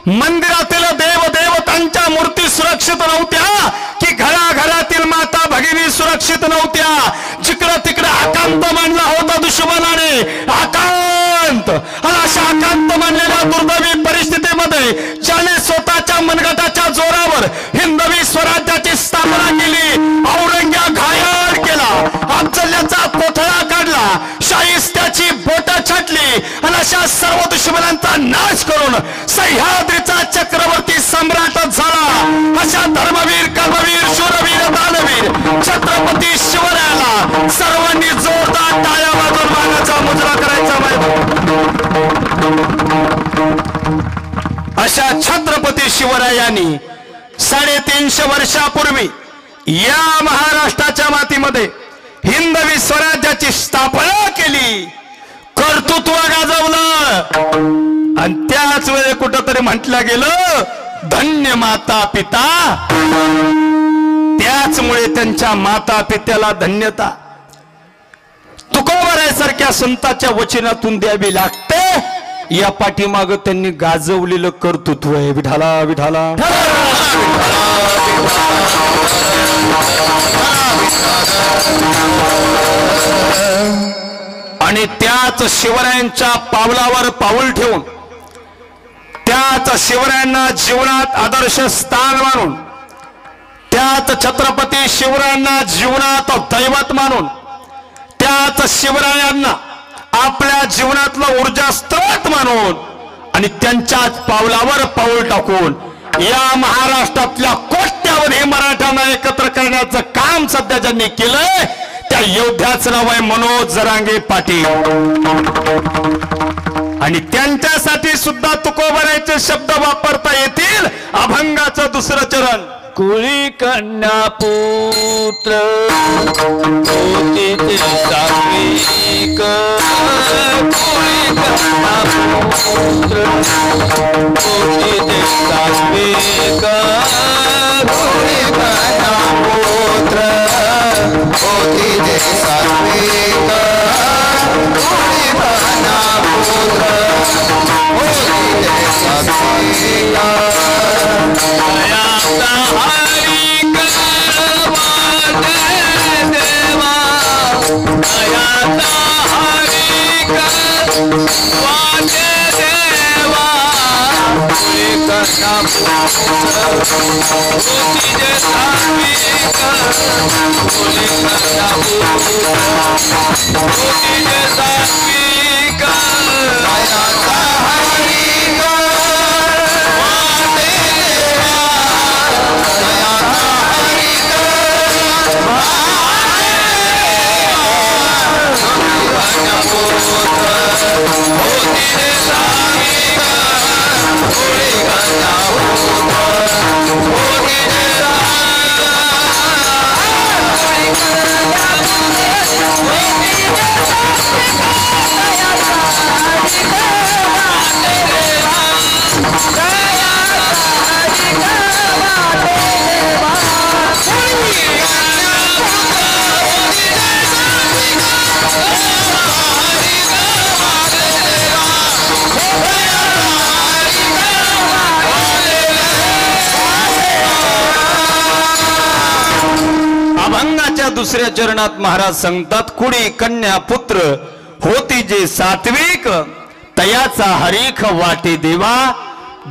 मंदिरातील देवदेवतांच्या मूर्ती सुरक्षित नव्हत्या की घराघरातील माता भगिनी सुरक्षित नव्हत्या. जिकडं तिकडं आकांत मांडला होता दुश्मनाने, आकांत. आणि अशा आकांत मांडलेल्या दुर्दैवी परिस्थितीमध्ये ज्याने स्वतःच्या मनगटाच्या जोरावर हिंदवी स्वराज्याची स्थापना केली, औरंग्या घायाळ केला, अफजल्याचा कोथळा काढला, शाहिस्त्याची बोट छाटली, आणि अशा सर्व दुश्मनांचा नाश करून सह्याद्रीचा चक्रवर्ती सम्राट झाला. अशा धर्मवीर, कर्मवीर, शूरवीर, दानवीर छत्रपती शिवरायाला सर्वांनी जोरदार टाळ्या वाजवून मानाचा मुजरा करायचा अशा छत्रपती शिवरायांनी 350 वर्षापूर्वी या महाराष्ट्राच्या मातीमध्ये हिंदवी स्वराज्याची स्थापना केली, कर्तृत्व गाजवलं. आणि त्याच वेळी कुठंतरी म्हटलं गेलं धन्य माता पिता. त्याचमुळे त्यांच्या माता पित्याला धन्यता तुकोबारायसारख्या संतांच्या वचनातून द्यावी लागते. या पाठीमाग त्यांनी गाजवलेलं कर्तृत्व आहे. विठाला विठाला. आणि त्याच शिवरायांच्या पावलावर पाऊल ठेवून, त्याच शिवरायांना जीवनात आदर्श स्थान मानून, त्याच छत्रपती शिवरायांना जीवनात दैवत मानून, त्याच शिवरायांना आपल्या जीवनातलं ऊर्जा स्रोत मानून आणि त्यांच्याच पावलावर पाऊल टाकून या महाराष्ट्रातल्या कोट्यावधी मराठ्यांना एकत्र करण्याचं काम सध्या ज्यांनी केलंय त्या योद्ध्याचं नाव आहे मनोज जरांगे पाटील. आणि त्यांच्यासाठी सुद्धा तुकोबारायचे शब्द वापरता येतील. अभंगाचं 2रं चरण. कुळी कन्या पुत्र होती सात्विक, कुळी कन्या पुत्र होती सात्विक, कुळी कन्या पुत्र होती सात्विक, कुळी कन्या पुत्र होती सात्विक. हरी करवा देवा, हरी करवा देवा, कन्या होती सात्विक, कन्या होती सात्विक. Holy लिहिलेल्या दुसऱ्या चरणात महाराज सांगतात, कुडी कन्या पुत्र होती जे सात्विक, तयाचा हरीख वाटे देवा.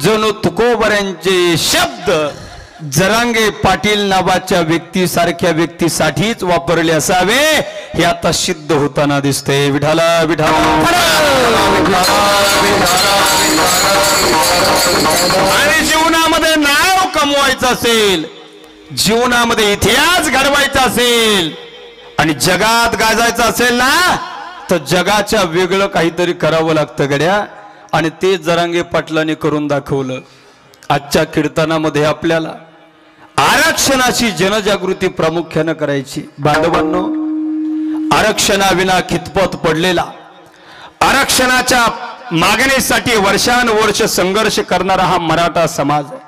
जणू तुकोबऱ्यांचे शब्द जरांगे पाटील नावाच्या व्यक्तीसारख्या व्यक्तीसाठीच वापरले असावे, हे आता सिद्ध होताना दिसते. विठाला विठाला. आणि जीवनामध्ये नाव कमवायचं असेल, जीवनामध्ये इतिहास घडवायचा असेल आणि जगात गाजायचं असेल ना, तर जगाच्या वेगळं काहीतरी करावं लागतं गड्या. आणि ते जरांगे पाटलांनी करून दाखवलं. आजच्या कीर्तनामध्ये आपल्याला आरक्षणाची जनजागृती प्रामुख्यानं करायची. बांधवांनो, आरक्षणाविना खितपत पडलेला, आरक्षणाच्या मागणीसाठी वर्षानुवर्ष संघर्ष करणारा हा मराठा समाज आहे.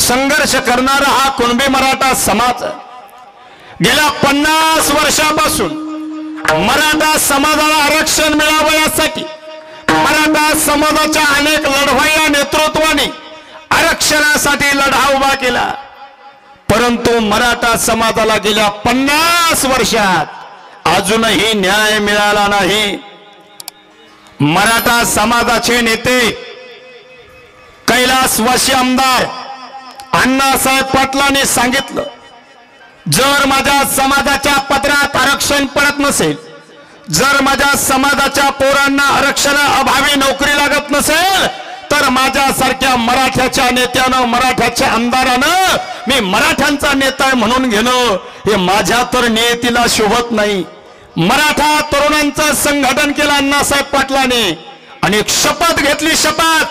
संघर्ष करणारा हा कुणबी मराठा समाज आहे. गेल्या 50 वर्षापासून मराठा समाजाला आरक्षण मिळावं यासाठी मराठा समाजाच्या अनेक लढवय्या नेतृत्वाने आरक्षणासाठी लढा उभा केला. परंतु मराठा समाजाला गेल्या 50 वर्षात अजूनही न्याय मिळाला नाही. मराठा समाजाचे नेते कैलासवासी आमदार अण्णासाहेब पाटलांनी सांगितलं, जर माझ्या समाजाच्या पदरात आरक्षण पडत नसेल, जर माझ्या समाजाच्या पोरांना आरक्षण अभावी नोकरी लागत नसेल, तर माझ्यासारख्या मराठ्याच्या नेत्यानं, मराठ्याच्या आमदारानं मी मराठ्यांचा नेता म्हणून घेणं हे माझ्या तर नियतीला शोभत नाही. मराठा तरुणांचं संघटन केलं अण्णासाहेब पाटलांनी आणि एक शपथ घेतली. शपथ,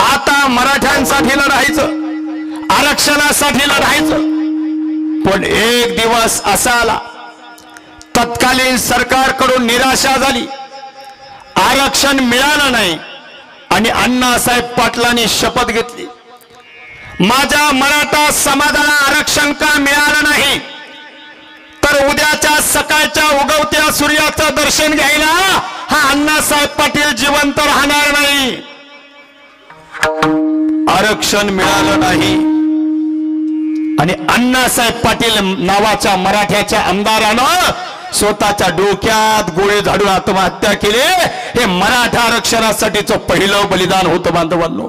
आता मराठ्यांसाठी लढायचं, आरक्षणासाठी लढायचं. पण एक दिवस असा आला, तत्कालीन सरकारकडून निराशा झाली, आरक्षण मिळालं नाही आणि अण्णासाहेब पाटलांनी शपथ घेतली, माझ्या मराठा समाजाला आरक्षण का मिळालं नाही, तर उद्याच्या सकाळच्या उगवत्या सूर्याचं दर्शन घ्यायला हा अण्णासाहेब पाटील जिवंत राहणार नाही. आरक्षण मिळालं नाही आणि अण्णासाहेब पाटील नावाच्या मराठ्याच्या आमदारानं स्वतःच्या डोक्यात गोळे झाडून आत्महत्या केली. हे मराठा आरक्षणासाठीचं पहिलं बलिदान होतं बांधवांनो.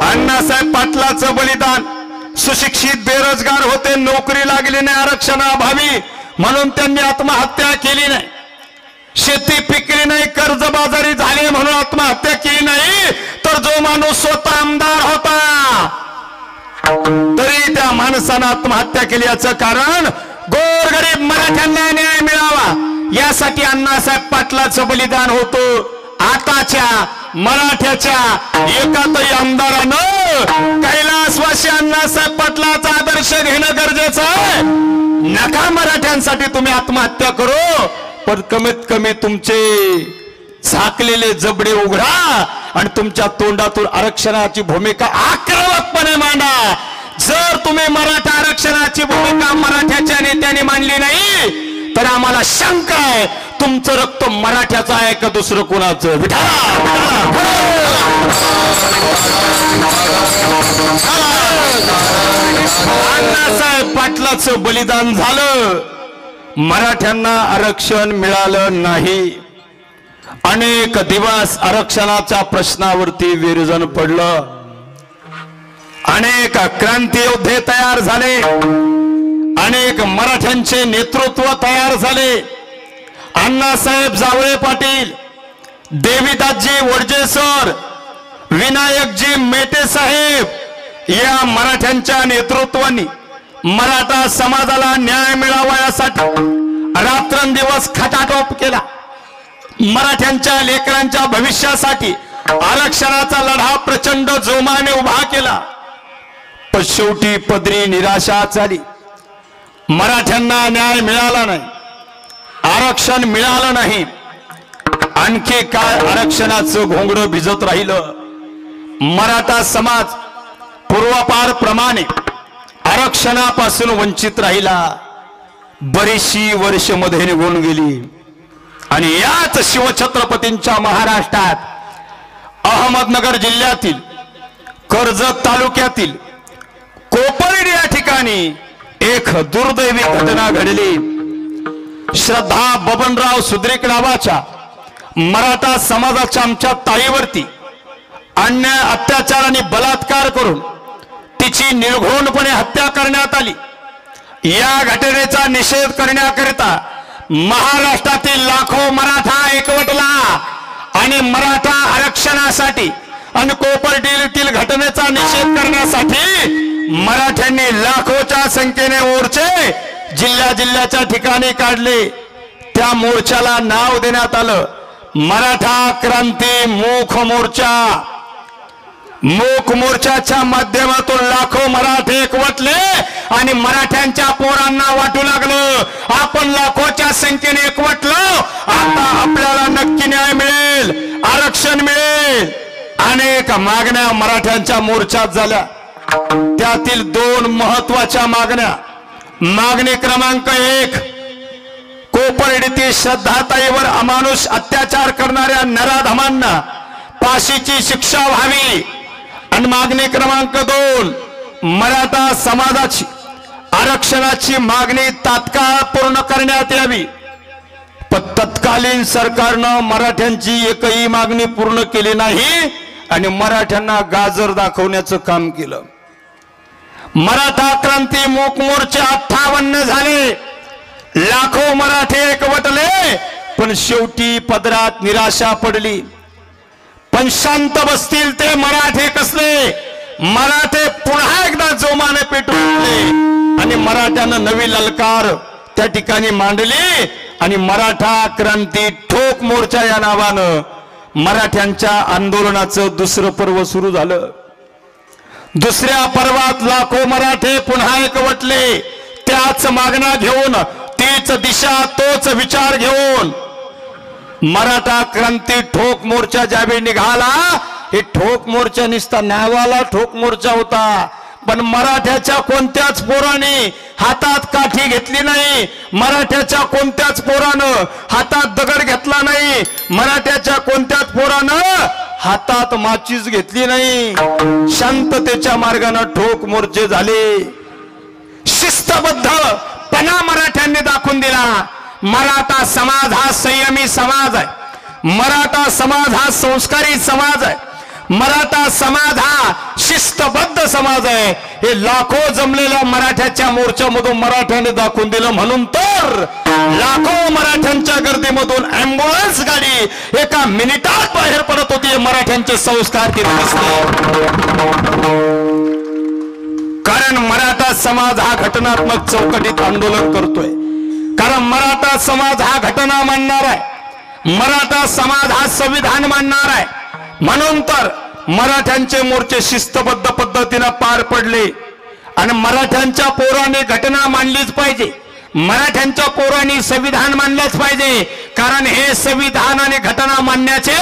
अण्णासाहेब पाटलाचं बलिदान. सुशिक्षित बेरोजगार होते, नोकरी लागली नाही आरक्षणाअभावी, म्हणून त्यांनी आत्महत्या केली नाही. शेती पिकली नाही, कर्जबाजारी झाले म्हणून आत्महत्या केली नाही. तर जो माणूस स्वतः आमदार होता तरी त्या माणसानं आत्महत्या केली. याचं कारण गोरगरीब मराठ्यांना न्याय मिळावा यासाठी अण्णासाहेब पाटलाचं बलिदान होतं. आताच्या मराठ्याच्या एकातही आमदारानं कैलासवासी अण्णासाहेब पाटलाचा आदर्श घेणं गरजेचं आहे. नका मराठ्यांसाठी तुम्ही आत्महत्या करू, पण कमीत कमी तुमचे झाकलेले जबडे उघडा आणि तुमच्या तोंडातून आरक्षणाची भूमिका आक्रमकपणे मांडा. जर तुम्ही मराठा आरक्षणाची भूमिका मराठ्याच्या नेत्याने मांडली नाही तर आम्हाला शंका आहे, तुमचं रक्त मराठ्याचं आहे का दुसरं कोणाचं. अण्णासाहेब पाटलाचं बलिदान झालं, मराठ्यांना आरक्षण मिळालं नाही. अनेक दिवस आरक्षणाच्या प्रश्नावरती विरजन पडलं. अनेक क्रांतियोद्धे तयार झाले, अनेक मराठ्यांचे नेतृत्व तयार झाले. अण्णासाहेब जावळे पाटील, देवीदासजी वडजेसर, विनायकजी मेटे साहेब या मराठ्यांच्या नेतृत्वाने मराठा समाजाला न्याय मिळावा यासाठी रात्रंदिवस खटाटोप केला. मराठ्यांच्या लेकरांच्या भविष्यासाठी आरक्षणाचा लढा प्रचंड जोमाने उभा केला. पण शेवटी पदरी निराशा झाली. मराठ्यांना न्याय मिळाला नाही, आरक्षण मिळालं नाही. आणखी काय आरक्षणाचं घोंगडं भिजत राहिलं. मराठा समाज पूर्वापार प्रमाणे आरक्षणापासून वंचित राहिला. बरीचशी वर्ष मध्ये निघून गेली आणि याच शिवछत्रपतींच्या महाराष्ट्रात अहमदनगर जिल्ह्यातील कर्जत तालुक्यातील कोपर्डी या ठिकाणी एक दुर्दैवी घटना घडली। श्रद्धा बबनराव सुद्रिक नावाच्या मराठा समाजाच्या आमच्या ताईवरती अन्याय अत्याचार आणि बलात्कार करून तिची निर्घृणपणे हत्या करण्यात आली। या घटनेचा निषेध करण्याकरिता महाराष्ट्रातील लाखो मराठा एकवटला आणि मराठा आरक्षणासाठी आणि कोपर्डीतील घटनेचा निषेध करण्यासाठी मराठ्यांनी लाखोच्या संख्येने मोर्चे जिल्ह्याच्या ठिकाणी काढले। त्या मोर्चाला नाव देण्यात आलं मराठा क्रांती मूक मोर्चा। मूक मोर्चाच्या माध्यमातून लाखो मराठे एकवटले आणि मराठ्यांच्या पोरांना वाटू लागलं आपण लाखोच्या संख्येने एकवटलो, आता आपल्याला नक्की न्याय मिळेल, आरक्षण मिळेल। अनेक मागण्या मराठ्यांच्या मोर्चात झाल्या। त्यातील 2 महत्वाच्या मागण्या। मागणी क्रमांक 1, कोपर्डीतील श्रद्धाताईवर अमानुष अत्याचार करणाऱ्या नराधमांना फाशीची शिक्षा व्हावी। आणि मागणी क्रमांक 2, मराठा समाजाची आरक्षणाची मागणी तात्काळ पूर्ण करण्यात यावी। पण तत्कालीन सरकारनं मराठ्यांची एकही मागणी पूर्ण केली नाही आणि मराठ्यांना गाजर दाखवण्याचं काम केलं। मराठा क्रांती मूक मोर्चे 58 झाले, लाखो मराठे एकवटले, पण शेवटी पदरात निराशा पडली। पण शांत बसतील ते मराठे कसले? मराठे पुन्हा एकदा जोमाने पेटून उठले आणि मराठ्यानं नवी ललकार त्या ठिकाणी मांडली आणि मराठा क्रांती ठोक मोर्चा या नावानं मराठ्यांच्या आंदोलनाचं दुसरं पर्व सुरू झालं। दुसऱ्या पर्वात लाखो मराठे पुन्हा एकवटले, त्याच मागण्या घेऊन, तीच दिशा, तोच विचार घेऊन मराठा क्रांती ठोक मोर्चा ज्यावेळी निघाला, हे ठोक मोर्चा निसता नावाला ठोक मोर्चा होता, पण मराठ्याच्या कोणत्याच पोराने हातात काठी घेतली नाही, मराठ्याच्या कोणत्याच पोरानं हातात दगड घेतला नाही, मराठ्याच्या कोणत्याच पोरानं हातात माचीस घेतली नाही। शांततेच्या मार्गाने ठोक मोर्चे झाले। शिस्तबद्धपणा मराठ्यांनी दाखवून दिला। मराठा समाज हा संयमी समाज आहे, मराठा समाज हा संस्कारी समाज आहे, मराठा समाज हा शिस्तबद्ध समाज आहे। हे लाखो जमलेल्या मराठ्याच्या मोर्चामधून मराठ्याने दाखवून दिलं। म्हणून तर लाखो मराठ्यांच्या गर्दीमधून ॲम्ब्युलन्स गाडी एका मिनिटात बाहेर पडत होती। मराठ्यांचे संस्कार तिथे दिसले, कारण मराठा समाज हा घटनात्मक चौकटीत आंदोलन करतोय, कारण मराठा समाज हा घटना मानणार आहे, मराठा समाज हा संविधान मानणार आहे। म्हणून तर मराठ्यांचे मोर्चे शिस्तबद्ध पद्धतीने पार पडले आणि मराठ्यांच्या पोरांनी घटना मानलीच पाहिजे, मराठ्यांच्या पोरांनी संविधान मानलंच पाहिजे, कारण हे संविधान आणि घटना मानण्याचे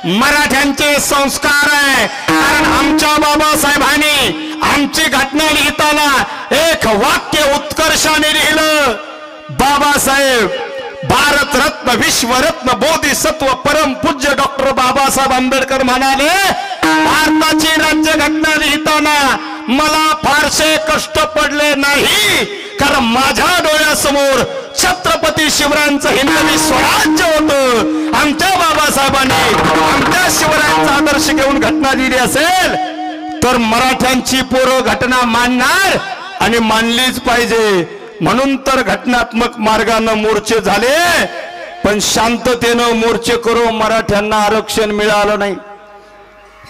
मराठ्यांचे संस्कार आहे। कारण आमच्या बाबासाहेबांनी आमची घटना लिहिताना एक वाक्य उत्कर्षाने लिहिलं, बाबासाहेब भारतरत्न विश्वरत्न बोधिसत्व परम पूज्य डॉक्टर बाबासाहेब आंबेडकर म्हणाले, भारताची राज्यघटना लिहिताना मला फारसे कष्ट पडले नाही, कारण माझ्या डोळ्यासमोर छत्रपती शिवरायांचं हिंदवी स्वराज्य होतं। आमच्या बाबासाहेबांनी आमच्या शिवरायांचा आदर्श घेऊन घटना लिहिली असेल तर मराठ्यांची पोरं घटना मानणार आणि मानलीच पाहिजे। म्हणून तर घटनात्मक मार्गाने मोर्चे झाले, पण शांततेनं मोर्चे करून मराठ्यांना आरक्षण मिळालं नाही।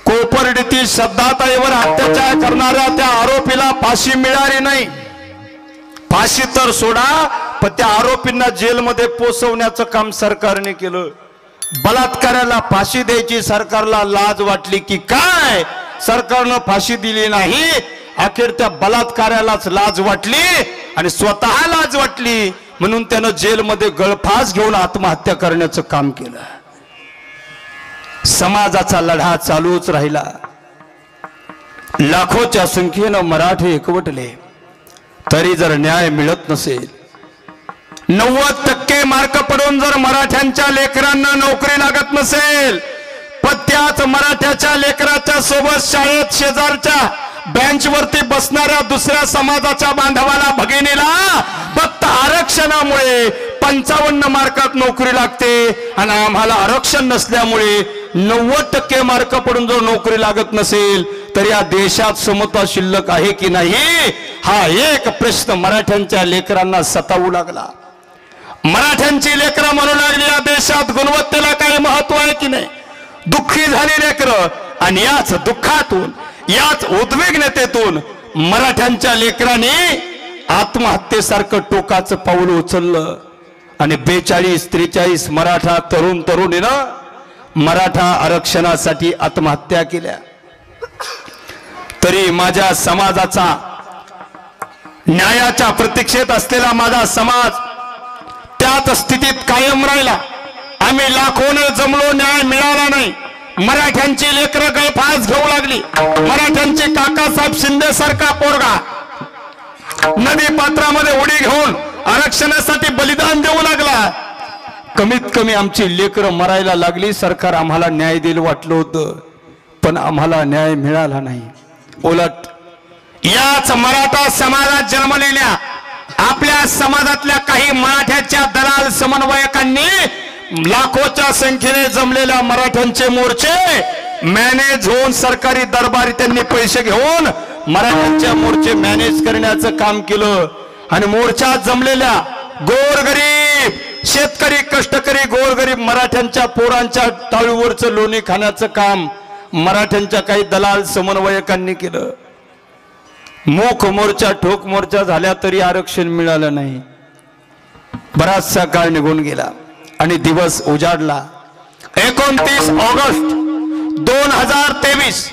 कोपर्डीतील श्रद्धाताईवर अत्याचार करणाऱ्या त्या आरोपीला फाशी मिळाली नाही। फाशी तर सोडा, पण त्या आरोपींना जेलमध्ये पोचवण्याचं काम सरकारने केलं। बलात्काराला फाशी द्यायची सरकारला लाज वाटली की काय? सरकारनं फाशी दिली नाही, अखेर त्या बलात्कारालाच लाज वाटली आणि स्वतः लाज वाटली म्हणून त्यानं जेलमध्ये गळफास घेऊन आत्महत्या करण्याचं काम केलं। समाजाचा लढा चालूच राहिला। लाखोच्या संख्येनं मराठे एकवटले, तरी जर न्याय मिळत नसेल, 90% मार्क पडून जर मराठ्यांच्या लेकरांना नोकरी लागत नसेल, पण त्याच मराठ्याच्या लेकराच्या सोबत शाळेत शेजारच्या बेंचवरती बसणाऱ्या दुसऱ्या समाजाच्या बांधवाला भगिनीला फक्त आरक्षणामुळे 55 मार्कात नोकरी लागते आणि आम्हाला आरक्षण नसल्यामुळे 90% मार्क पडून जर नोकरी लागत नसेल तर या देशात समता शिल्लक आहे की नाही हा एक प्रश्न मराठ्यांच्या लेकरांना सतावू लागला। मराठ्यांची लेकरं म्हणू लागली या देशात गुणवत्तेला काही महत्व आहे की नाही। दुःखी झाली लेकरं आणि याच दुःखातून याच उद्विग्नतेतून मराठ्यांच्या लेकरांनी आत्महत्येसारखं टोकाचं पाऊल उचललं आणि 42-43 मराठा तरुणीनं मराठा आरक्षणासाठी आत्महत्या केल्या। तरी माझ्या समाजाचा न्यायाच्या प्रतीक्षेत असलेला माझा समाज त्याच स्थितीत कायम राहिला। आम्ही लाखोने जमलो, न्याय मिळाला नाही। मराठ्यांची लेकरं गळफास घेऊ लागली। मराठ्यांचे काकासाहेब शिंदे सारखा पोरगा नदी पात्रामध्ये उडी घेऊन आरक्षणासाठी बलिदान देऊ लागला। कमीत कमी आमची लेकरं मरायला लागली। सरकार आम्हाला न्याय देईल वाटलं होतं पण आम्हाला न्याय मिळाला नाही। उलट याच मराठा समाजात जन्मलेल्या आपल्या समाजातल्या काही मराठ्याच्या दलाल समन्वयकांनी लाखोच्या संख्येने जमलेल्या मराठ्यांचे मोर्चे मॅनेज होऊन सरकारी दरबारी त्यांनी पैसे घेऊन मराठ्यांचे मोर्चे मॅनेज करण्याचं काम केलं आणि मोर्चात जमलेल्या गोरगरीब शेतकरी कष्टकरी गोरगरीब मराठ्यांच्या पोरांच्या टाळीवरचं लोणी खाण्याचं काम मराठ्यांच्या काही दलाल समन्वयकांनी केलं। मूक मोर्चा ठोक मोर्चा झाल्या तरी आरक्षण मिळालं नाही। बराचसा काळ निघून गेला आणि दिवस उजाडला। 29 ऑगस्ट 2023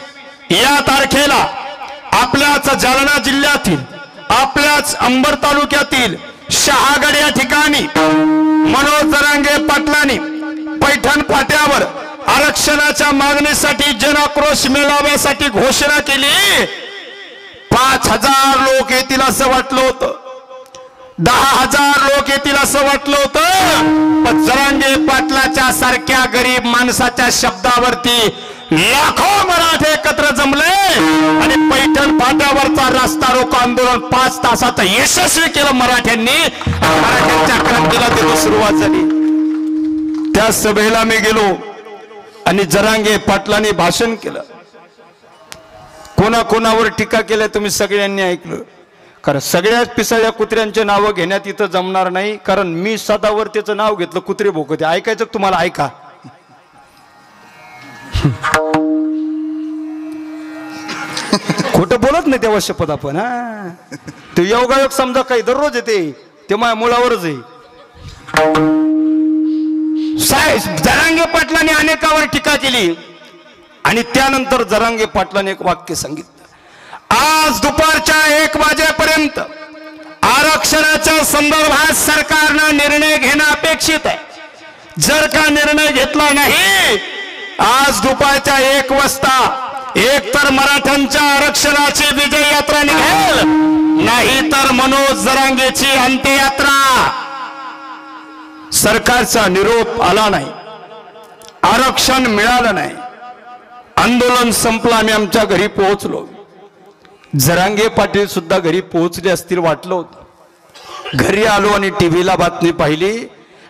या तारखेला आपल्याच जालना जिल्ह्यातील आपल्याच अंबर तालुक्यातील शहागड या ठिकाणी मनोज जरांगे पाटलांनी पैठण फाट्यावर आरक्षणाच्या मागणीसाठी जनाक्रोश मेळाव्यासाठी घोषणा केली। 5000 लोक येतील असं वाटलं होतं, 10,000 लोक येतील असं वाटलं होतं, पण जरांगे पाटलाच्या सारख्या गरीब माणसाच्या शब्दावरती लाखो मराठे एकत्र जमले आणि पैठण फाट्यावरचा रस्ता रोको आंदोलन 5 तासात यशस्वी केलं मराठ्यांनी। मराठ्यांच्या क्रांतीला तिथं सुरुवात झाली। त्या सभेला मी गेलो आणि जरांगे पाटलांनी भाषण केलं। कोणाकोणावर टीका केल्या तुम्ही सगळ्यांनी ऐकलं, कारण सगळ्याच पिसाळ्या कुत्र्यांचे नावं घेण्यात इथं जमणार नाही, कारण मी सदावर त्याचं नाव घेतलं कुत्रे भोकते। ऐकायचं तुम्हाला ऐका। खोटं बोलत नाही तेव्हा शपथ आपण ते योगायोग समजा काही दररोज येते ते माझ्या मुलावरच आहे। जरांगे पाटलांनी अनेकावर टीका केली आणि त्यानंतर जरांगे पाटलांनी एक वाक्य सांगितलं, आज दुपारच्या 1 वाजेपर्यंत आरक्षणाच्या संदर्भात सरकारनं निर्णय घेणं अपेक्षित आहे। जर का निर्णय घेतला नाही आज दुपारच्या 1 वाजता एक तर मराठ्यांच्या आरक्षणाची विजय यात्रा निघेल, नाही तर मनोज जरांगेची अंत्ययात्रा। सरकारचा निरोप आला नाही, आरक्षण मिळालं नाही, आंदोलन संपलं, आम्ही आमच्या घरी पोहोचलो। जरांगे पाटील सुद्धा घरी पोहोचले असतील वाटलं होतं। घरी आलो आणि टीव्हीला बातमी पाहिली,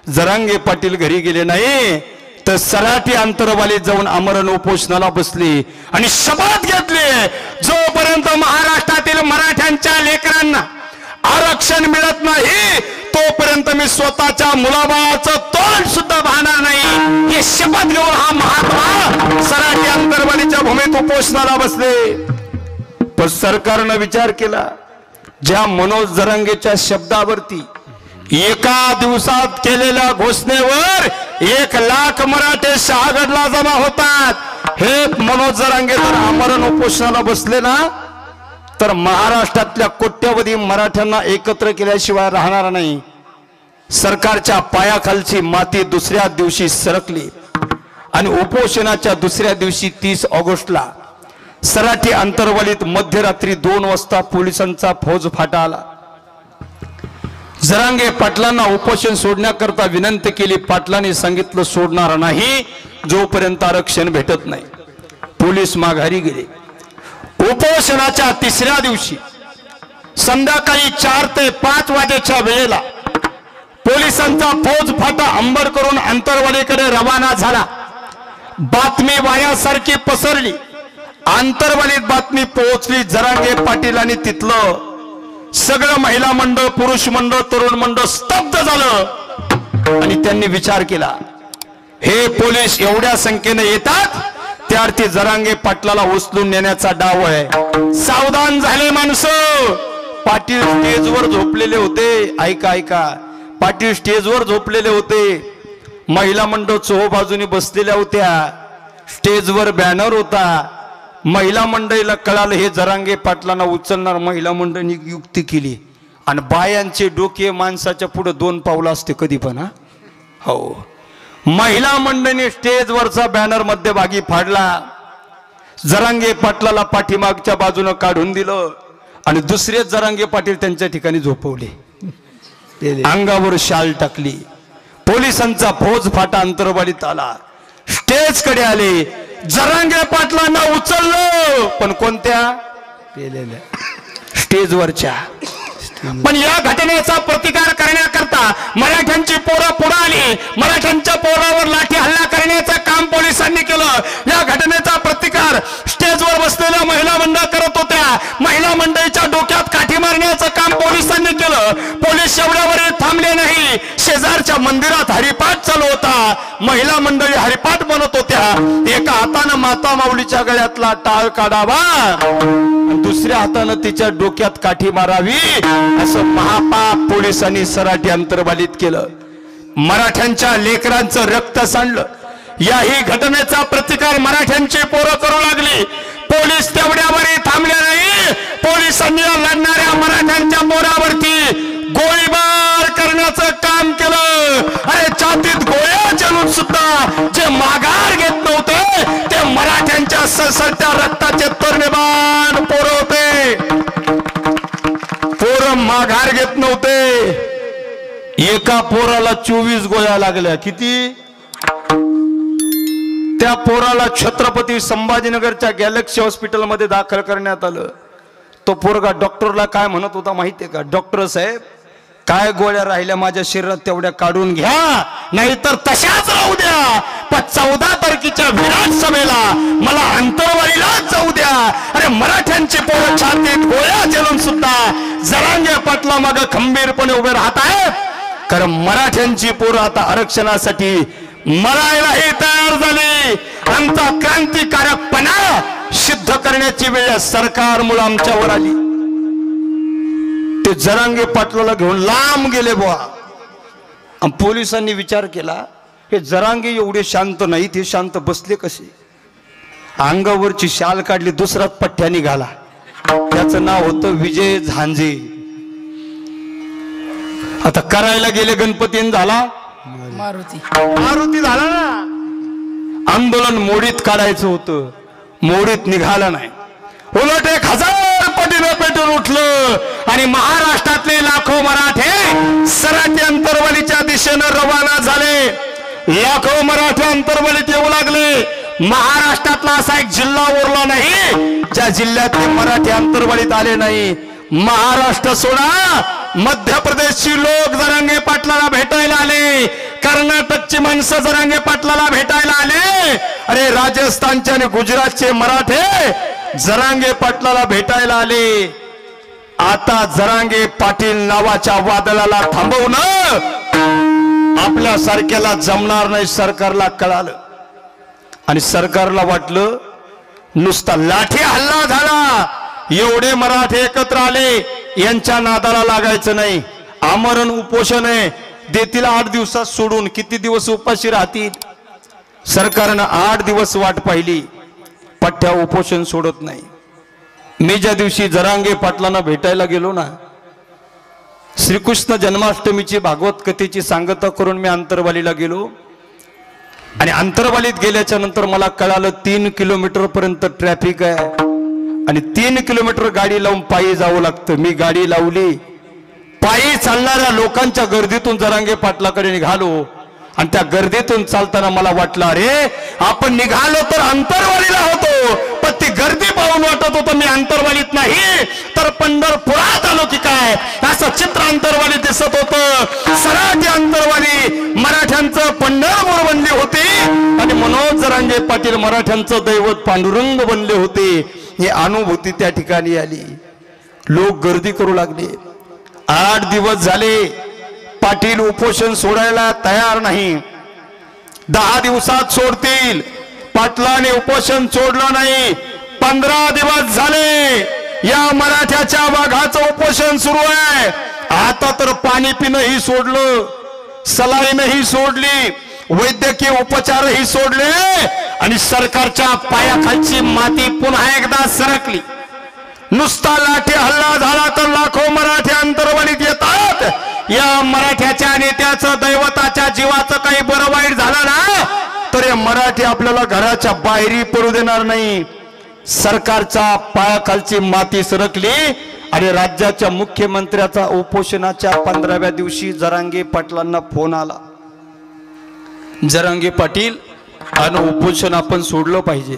जरांगे पाटील घरी गेले नाही तर सराटी अंतरवालीत जाऊन आमरण उपोषणाला बसली आणि शपथ घेतली, जोपर्यंत महाराष्ट्रातील मराठ्यांच्या लेकरांना आरक्षण मिळत नाही तोपर्यंत मी स्वतःच्या मुलाबाळाचं तोंड सुद्धा पाहणार नाही। हे शपथ घेऊन हा महात्मा सराटी अंतरवालीच्या भूमीत उपोषणाला बसले। पण सरकारनं विचार केला, ज्या मनोज जरांगेच्या शब्दावरती एका दिवसात केलेल्या घोषणेवर 1 लाख मराठे शहागडला जमा होतात। हे मनोज जरांगे जर आमरण उपोषणाला बसले ना तर महाराष्ट्रातल्या कोट्यवधी मराठ्यांना एकत्र केल्याशिवाय राहणार नाही। सरकारच्या पायाखालची माती दुसऱ्या दिवशी सरकली आणि उपोषणाच्या दुसऱ्या दिवशी 30 ऑगस्टला सराटी अंतरवालीत मध्यरात्री 2 वाजता पोलिसांचा फौजफाटा आला। जरांगे पाटलांना उपोषण सोडण्याकरता विनंती केली। पाटलांनी सांगितलं सोडणार नाही जोपर्यंत आरक्षण भेटत नाही। पोलीस माघारी गेले। उपोषणाच्या तिसऱ्या दिवशी संध्याकाळी 4 ते 5 वाजेच्या वेळेला पोलिसांचा फौज फाटा अंबर करून आंतरवालीकडे रवाना झाला. बातमी वाऱ्यासारखी पसरली. आंतरवालीत बातमी पोहोचली. जरांगे पाटील आणि तिथलं सगळं महिला मंडळ, पुरुष मंडळ, तरुण मंडळ स्तब्ध झालं आणि त्यांनी विचार केला, हे पोलीस एवढ्या संख्येने येतात त्यार्थी जरांगे पाटलाला उचलून नेण्याचा डाव आहे. सावधान झाले माणसं. पाटील स्टेजवर झोपलेले होते. ऐका ऐका, पाटील स्टेजवर झोपलेले होते. महिला मंडळ चोहोबाजूनी बसलेल्या होत्या. स्टेजवर बॅनर होता. महिला मंडळीला कळालं हे जरांगे पाटलांना उचलणार. महिला मंडळीने युक्ती केली आणि बायांचे डोके माणसाच्या पुढे 2 पावलं असते कधी पण. हो, महिला मंडळीने स्टेजवरचा बॅनर मध्यभागी फाडला. जरांगे पाटलाला पाठीमागच्या बाजूने काढून दिलं आणि दुसरे जरांगे पाटील त्यांच्या ठिकाणी झोपवले. अंगावर शाल टाकली. पोलिसांचा फौज फाटा अंतरवालीत आला. स्टेज कडे आले. जरांगे पाटलांना उचललं, पण कोणत्या स्टेजवरच्या. पण या घटनेचा प्रतिकार करण्याकरता मराठ्यांची पोरं पुढे आली. मराठ्यांच्या पोरावर लाठी हल्ला करण्याचं काम पोलिसांनी केलं. या घटनेचा प्रतिकार स्टेजवर बसलेल्या महिला मंडळ करत होत्या. महिला मंडळीच्या डोक्यात काठी मारण्याचं काम पोलिसांनी केलं. पोलीस एवढ्यावर थांबले नाही. शेजारच्या मंदिरात हरिपाठ चालू होता. महिला मंडळी हरिपाठ म्हणत होत्या. एका हातानं माता माऊलीच्या गळ्यातला टाळ काढावा, दुसऱ्या हातानं तिच्या डोक्यात काठी मारावी, असं महापाप पोलिसांनी सराटी अंतरवालीत केलं. मराठ्यांच्या लेकरांचं रक्त सांडलं. याही घटनेचा प्रतिकार मराठ्यांची पोरं करू लागली. पोलीस तेवढ्यावरही थांबले नाही. पोलिसांनी लढणाऱ्या मराठ्यांच्या पोरावरती गोळीबार करण्याचं काम केलं. अरे छातीत गोळ्या चलून सुद्धा जे माघार घेत नव्हते ते मराठ्यांच्या सळसळत्या रक्ताचे तरणेबाण पोरं होते. पोरं माघार घेत नव्हते. एका पोराला 24 गोळ्या लागल्या. किती? त्या पोराला छत्रपती संभाजीनगरच्या गॅलेक्सी हॉस्पिटल मध्ये दाखल करण्यात आलं. तो पोरगा डॉक्टरला काय म्हणत होता माहितीये का? डॉक्टर साहेब, काय गोळ्या राहिल्या माझ्या शरीरात तेवढ्या काढून घ्या, नाहीतर तशाच राहू द्या. पण 14 तारखेच्या विराट सभेला मला अंतरवालीलाच जाऊ द्या. अरे मराठ्यांची पोरं छातीत गोळ्या चलून सुद्धा जरांगे पाटला मागे खंबीरपणे उभे राहत आहेत. कारण मराठ्यांची पोरं आता आरक्षणासाठी मरायलाही तयार झाली. आमचा क्रांतिकारकपणा सिद्ध करण्याची वेळ सरकारमुळे आमच्यावर आली. ते जरांगे पाटलाला घेऊन लांब गेले बुवा. पोलिसांनी विचार केला, हे जरांगे एवढे शांत नाहीत, हे शांत बसले कसे? अंगावरची शाल काढली, दुसराच पठ्ठ्या निघाला. त्याचं नाव होतं विजय झांजे. आता करायला गेले गणपतीन झाला मारुती झाला ना. आंदोलन मोडीत काढायचं होतं, मोडीत निघालं नाही. उलट 1000 पटीनं पेटून उठलं आणि महाराष्ट्रातले लाखो मराठे सराटी अंतरवालीच्या दिशेनं रवाना झाले. लाखो मराठे अंतरवालीत येऊ लागले. महाराष्ट्रातला असा एक जिल्हा उरला नाही ज्या जिल्ह्यातले मराठी अंतरवालीत आले नाही. महाराष्ट्र सोडा, मध्य प्रदेशची लोक जरांगे पाटलाला भेटायला आले. कर्नाटकची माणसं जरांगे पाटलाला भेटायला आले. अरे राजस्थानचे आणि गुजरातचे मराठे जरांगे पाटलाला भेटायला आले. आता जरांगे पाटील नावाच्या वादळाला थांबवणं आपल्या सारख्याला जमणार नाही. सरकारला कळालं आणि सरकारला वाटलं नुसता लाठी हल्ला झाला, एवढे मराठे एकत्र आले, यांच्या नादाला लागायचं नाही. आमरण उपोषण आहे, देतील 8 दिवसात सोडून. किती दिवस उपाशी राहतील? सरकारनं 8 दिवस वाट पाहिली, पठ्ठ्या उपोषण सोडत नाही. मी ज्या दिवशी जरांगे पाटलांना भेटायला गेलो ना, श्रीकृष्ण जन्माष्टमीची भागवत कथेची सांगता करून मी अंतरवालीला गेलो. आणि अंतरवालीत गेल्याच्या नंतर मला कळालं 3 किलोमीटर पर्यंत ट्रॅफिक आहे आणि 3 किलोमीटर गाडी लावून पायी जावं लागतं. मी गाडी लावली, पायी चालणाऱ्या लोकांच्या गर्दीतून जरांगे पाटलाकडे निघालो आणि त्या गर्दीतून चालताना मला वाटलं अरे आपण निघालो तर अंतरवालीला होतो, पण ती गर्दी पाहून वाटत होतं मी अंतरवालीत नाही तर पंढरपुरात आलो की काय, असं चित्र अंतरवाली दिसत होतं. सराठी अंतरवाली मराठ्यांचं पंढरपूर बनली होती आणि मनोज जरांगे पाटील मराठ्यांचं दैवत पांडुरंग बनले होते. ही अनुभूती त्या ठिकाणी आली. लोक गर्दी करू लागले. 8 दिवस झाले पाटील उपोषण सोडायला तयार नाही. 10 दिवसात सोडतील. पाटलाने उपोषण सोडलं नाही. 15 दिवस झाले या मराठ्याच्या वाघाचं उपोषण सुरू आहे. आता तर पाणी पिणंही सोडलं, सलाईनही सोडली, वैद्यकीय उपचारही सोडले आणि सरकारच्या पायाखालची माती पुन्हा एकदा सरकली. नुसता लाठी हल्ला झाला तर लाखो मराठी अंतरवालीत येतात. या मराठ्याच्या नेत्याचं दैवताच्या जीवाचं काही बरं वाईट झालं ना तर हे मराठी आपल्याला घराच्या बाहेरही पडू देणार नाही. सरकारच्या पायाखालची माती सरकली आणि राज्याच्या मुख्यमंत्र्याचा उपोषणाच्या 15व्या दिवशी जरांगे पाटलांना फोन आला. जरांगे पाटील आणि उपोषण आपण सोडलं पाहिजे.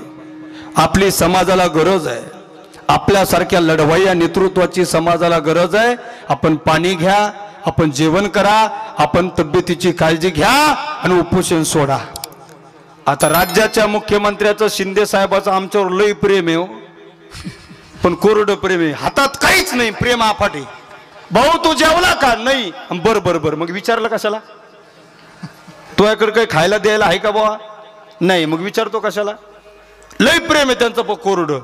आपली समाजाला गरज आहे. आपल्यासारख्या लढवय्या नेतृत्वाची समाजाला गरज आहे. आपण पाणी घ्या, आपण जेवण करा, आपण तब्येतीची काळजी घ्या आणि उपोषण सोडा. आता राज्याच्या मुख्यमंत्र्याचं शिंदे साहेबाचं आमच्यावर लई प्रेम आहे हो, पण कोरडं प्रेम आहे. हातात काहीच नाही, प्रेम आफाटे. भाऊ तू जेवला का? नाही. बर बर बर. मग विचारलं कशाला? तुझ्याकडे काही खायला द्यायला आहे का बुवा? नाही. मग विचारतो कशाला? लई प्रेम आहे त्यांचं कोरडं.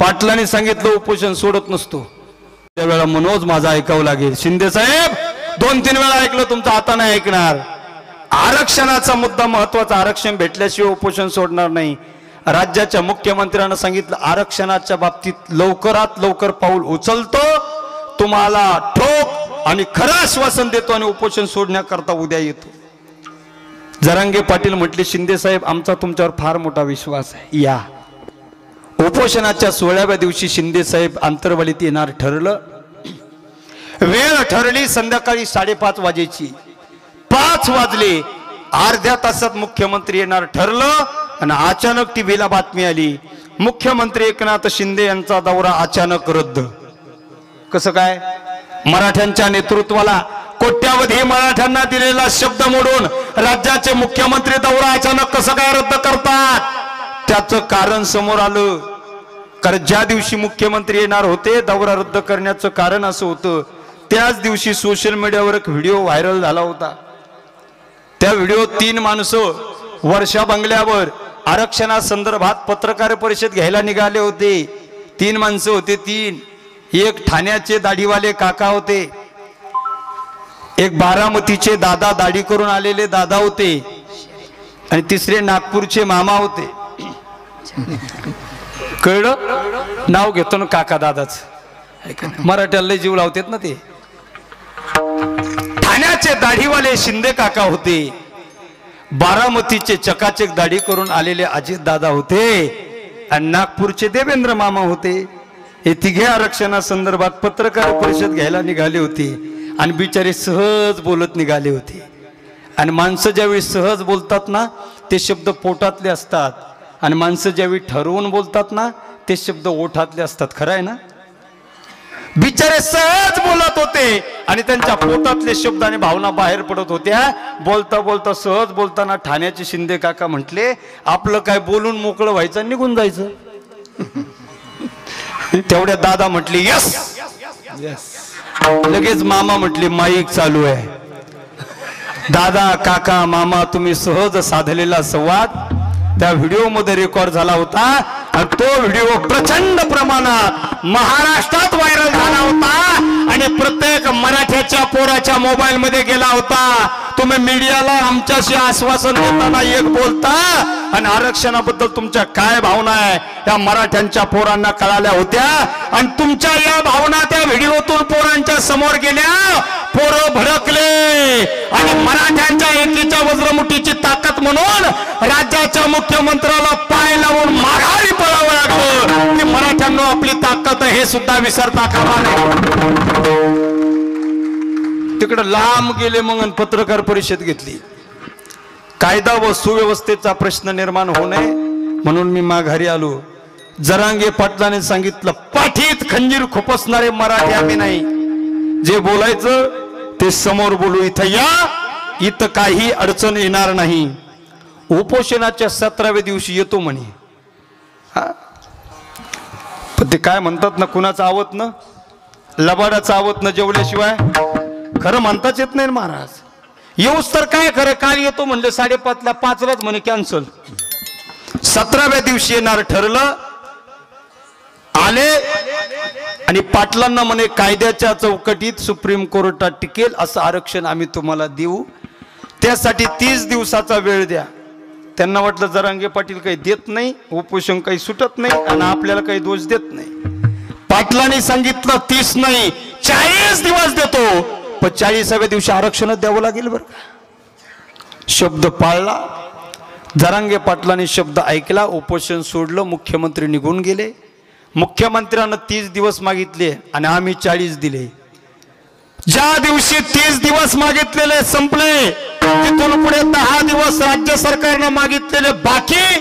पाटलांनी सांगितलं उपोषण सोडत नसतो. त्यावेळेला मनोज माझा ऐकावं लागेल. शिंदे साहेब 2-3 वेळा ऐकलं तुमचं, आता नाही ऐकणार. आरक्षणाचा मुद्दा महत्वाचा. आरक्षण भेटल्याशिवाय उपोषण सोडणार नाही. राज्याच्या मुख्यमंत्र्यांना सांगितलं आरक्षणाच्या बाबतीत लवकरात लवकर पाऊल उचलतो, तुम्हाला ठोक आणि खरं आश्वासन देतो आणि उपोषण सोडण्याकरता उद्या येतो. जरांगे पाटील म्हटले शिंदे साहेब आमचा तुमच्यावर फार मोठा विश्वास आहे, या. उपोषणाच्या 16व्या दिवशी शिंदे साहेब अंतरवालीत येणार ठरलं. वेळ ठरली संध्याकाळी 5:30 वाजेची. 5 वाजले. अर्ध्या तासात मुख्यमंत्री येणार ठरलं आणि अचानक टीव्हीला बातमी आली मुख्यमंत्री एकनाथ शिंदे यांचा दौरा अचानक रद्द. कसं काय? मराठ्यांच्या नेतृत्वाला कोट्यावधी मराठ्यांना दिलेला शब्द मोडून राज्याचे मुख्यमंत्री दौरा अचानक कसं काय रद्द करतात? त्याचं कारण समोर आलं. कारण ज्या दिवशी मुख्यमंत्री येणार होते दौरा रद्द करण्याचं कारण असं होतं, त्याच दिवशी सोशल मीडियावर एक व्हिडिओ व्हायरल झाला होता. त्या व्हिडिओत 3 माणसं वर्षा बंगल्यावर आरक्षणासंदर्भात पत्रकार परिषद घ्यायला निघाले होते. 3 माणसं होते. 3. एक ठाण्याचे दाढीवाले काका होते, एक बारामतीचे दादा, दाढी करून आलेले दादा होते आणि तिसरे नागपूरचे मामा होते. कळलं? नाव घेतो ना काका दादाच. मराठ्याला जीव लावतात ना ते. ठाण्याचे दाढीवाले शिंदे काका होते, बारामतीचे चकाचक दाढी करून आलेले अजित दादा होते आणि नागपूरचे देवेंद्र मामा होते. हे तिघे आरक्षणासंदर्भात पत्रकार परिषद घ्यायला निघाले होते आणि बिचारे सहज बोलत निघाले होते. आणि माणसं ज्यावेळी सहज बोलतात ना ते शब्द पोटातले असतात आणि माणसं ज्यावेळी ठरवून बोलतात ना ते शब्द ओठातले असतात. खरं आहे ना? बिचारे सहज बोलत होते आणि त्यांच्या पोटातले शब्द आणि भावना बाहेर पडत होत्या. बोलता बोलता सहज बोलताना ठाण्याचे शिंदे काका म्हटले आपलं काय बोलून मोकळं व्हायचं आणि निघून जायचं. तेवढ्या दादा म्हटली यस यस. लगेच मामा म्हटले माईक चालू आहे. दादा काका मामा तुम्ही सहज साधलेला संवाद त्या व्हिडिओ मध्ये रेकॉर्ड झाला होता आणि तो व्हिडिओ प्रचंड प्रमाणात महाराष्ट्रात व्हायरल झाला होता आणि प्रत्येक मराठ्याच्या पोराच्या मोबाईल मध्ये गेला होता. तुम्ही मीडियाला आमच्याशी आश्वासन देताना एक बोलता आणि आरक्षणाबद्दल तुमच्या काय भावना आहे या मराठ्यांच्या पोरांना कळाल्या होत्या आणि तुमच्या या भावना त्या व्हिडिओतून पोरांच्या समोर गेल्या. पोरं भडकले आणि मराठ्यांच्या एकीच्या वज्रमुठीची ताकद म्हणून राज्याच्या मुख्यमंत्र्याला पाय लावून माघारी पळावं लागलं की मराठ्यांना आपली ताकद हे सुद्धा विसरता कामा नये. तिकडे लांब गेले मग पत्रकार परिषद घेतली कायदा व सुव्यवस्थेचा प्रश्न निर्माण होऊ नये म्हणून मी माघारी आलो. जरांगे पाटलाने सांगितलं, पाठीत खंजीर खुपसणारे मराठी आम्ही नाही. जे बोलायचं ते समोर बोलू. इथं या, इथं काही अडचण येणार नाही. उपोषणाच्या 17व्या दिवशी येतो म्हणे. पण ते काय म्हणतात ना, कुणाचं आवत ना, लबाडाचं आवत न जेवल्याशिवाय खरं म्हणताच येत नाही महाराज. येऊच तर काय खरं, काल येतो म्हणले 5:30ला, 5लाच म्हणे कॅन्सल. 17व्या दिवशी येणार ठरलं. आले आणि पाटलांना म्हणे कायद्याच्या चौकटीत सुप्रीम कोर्टात टिकेल असं आरक्षण आम्ही तुम्हाला देऊ, त्यासाठी 30 दिवसाचा वेळ द्या. त्यांना वाटलं जरांगे पाटील काही देत नाही, उपोषण काही सुटत नाही आणि आपल्याला काही दोष देत नाही. पाटलांनी सांगितलं 30 नाही 40 दिवस देतो, पण 40व्या दिवशी आरक्षणच द्यावं लागेल बरं. शब्द पाळला. जरांगे पाटलांनी शब्द ऐकला, उपोषण सोडलं. मुख्यमंत्री निघून गेले. मुख्यमंत्र्यांना 30 दिवस मागितले आणि आम्ही 40 दिले. ज्या दिवशी 30 दिवस मागितलेले संपले, तिथून पुढे 10 दिवस राज्य सरकारनं मागितलेले बाकी,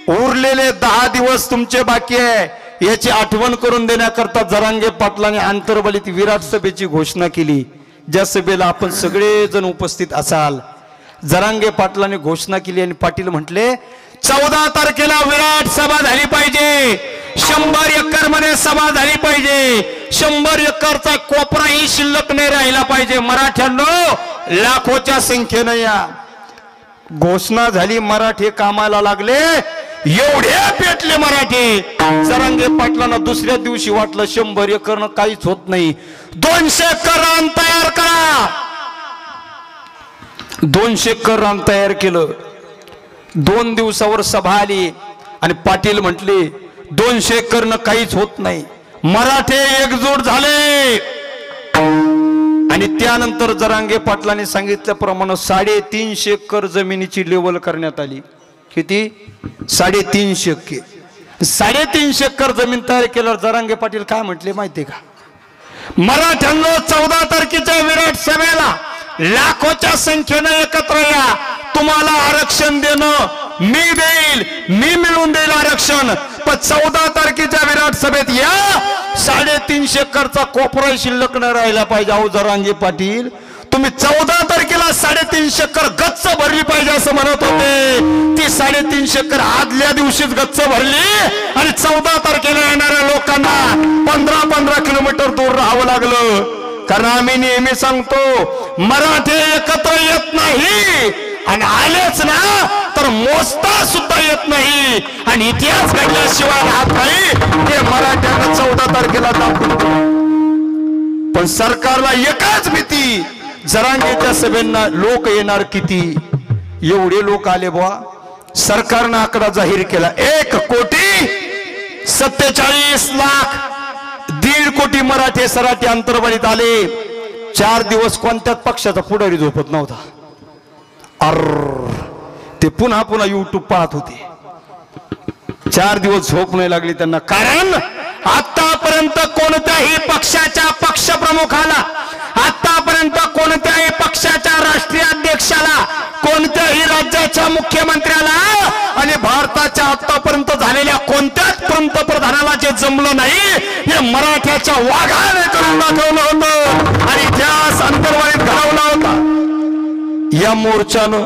उरलेले 10 दिवस तुमचे बाकी आहे. याची आठवण करून देण्याकरता जरांगे पाटलांनी आंतरबलित विराट सभेची घोषणा केली. ज्या सभेला आपण सगळेजण उपस्थित असाल. जरांगे पाटलांनी घोषणा केली आणि पाटील म्हटले 14 तारखेला विराट सभा झाली पाहिजे. 100 एकर मध्ये सभा झाली पाहिजे. 100 एकरचा कोपराही शिल्लक नाही राहिला पाहिजे. मराठ्यांनो, लाखोच्या संख्येनं या. घोषणा झाली. मराठी कामाला लागले. एवढे पेटले मराठी. जरांगे पाटलांना दुसऱ्या दिवशी वाटलं 100 एकर काहीच होत नाही, 200 एकर रान तयार करा. 200 एकर रान तयार केलं. 2 दिवसावर सभा आली आणि पाटील म्हटले 200 एकरनं काहीच होत नाही. मराठे एकजूट झाले आणि त्यानंतर जरांगे पाटलांनी सांगितल्याप्रमाणे 350 एकर जमिनीची लेवल करण्यात आली. किती? 350 एकर. 350 एकर जमीन तयार केल्यावर जरांगे पाटील काय म्हटले माहितीये का? मराठ्यांनो, 14 तारखेच्या विराट सभेला लाखोच्या संख्येनं एकत्र या. तुम्हाला आरक्षण देणं मी देईल, मी मिळवून देईल आरक्षण. पण 14 तारखेच्या विराट सभेत या. 350 एकरचा कोपरा शिल्लक न राहिला पाहिजे. अहो जरांगे पाटील, तुम्ही 14 तारखेला 350 एकर गच्च भरली पाहिजे असं म्हणत होते. ती 350 एकर आदल्या दिवशीच गच्च भरली आणि 14 तारखेला येणाऱ्या लोकांना 15-15 किलोमीटर दूर राहावं लागलं. कारण आम्ही नेहमी सांगतो, मराठे एकत्र येत नाही आणि आलेच ना तर मोजता सुद्धा येत नाही आणि इतिहास घडल्याशिवाय राहत नाही. हे मराठ्यांना 14 तारखेला दाखवून. पण सरकारला एकच भीती, जरांगेच्या सभेंना लोक येणार किती. एवढे लोक आले बुवा. सरकारनं आकडा जाहीर केला 1,47,00,000. 1.5 कोटी मराठे सराठी अंतर्बलित आले. 4 दिवस कोणत्याच पक्षाचा पुढारी झोपत नव्हता. ते पुन्हा पुन्हा युट्यूब पाहत होते. 4 दिवस झोप नाही लागली त्यांना. कारण आतापर्यंत कोणत्याही पक्षाच्या पक्षप्रमुखाला, आतापर्यंत कोणत्याही पक्षाच्या राष्ट्रीय अध्यक्षाला, कोणत्याही राज्याच्या मुख्यमंत्र्याला आणि भारताच्या आतापर्यंत झालेल्या कोणत्याच पंतप्रधानाला जे जमलं नाही, हे मराठ्याच्या वाघाने करून दाखवलं होतं आणि इतिहास अंतर्वाहित घडवला होता. या मोर्चानं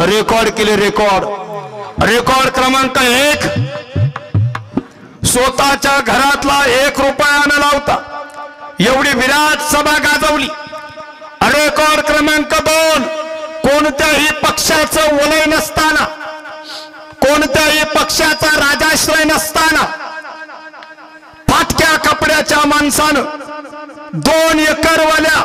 रेकॉर्ड केले. रेकॉर्ड क्रमांक 1, स्वतःच्या घरातला 1 रुपया न लावता एवढी विराट सभा गाजवली. रेकॉर्ड क्रमांक 2, कोणत्याही पक्षाचं वलय नसताना, कोणत्याही पक्षाचा राजाश्रय नसताना, फाटक्या कपड्याच्या माणसानं 2 एकरवाल्या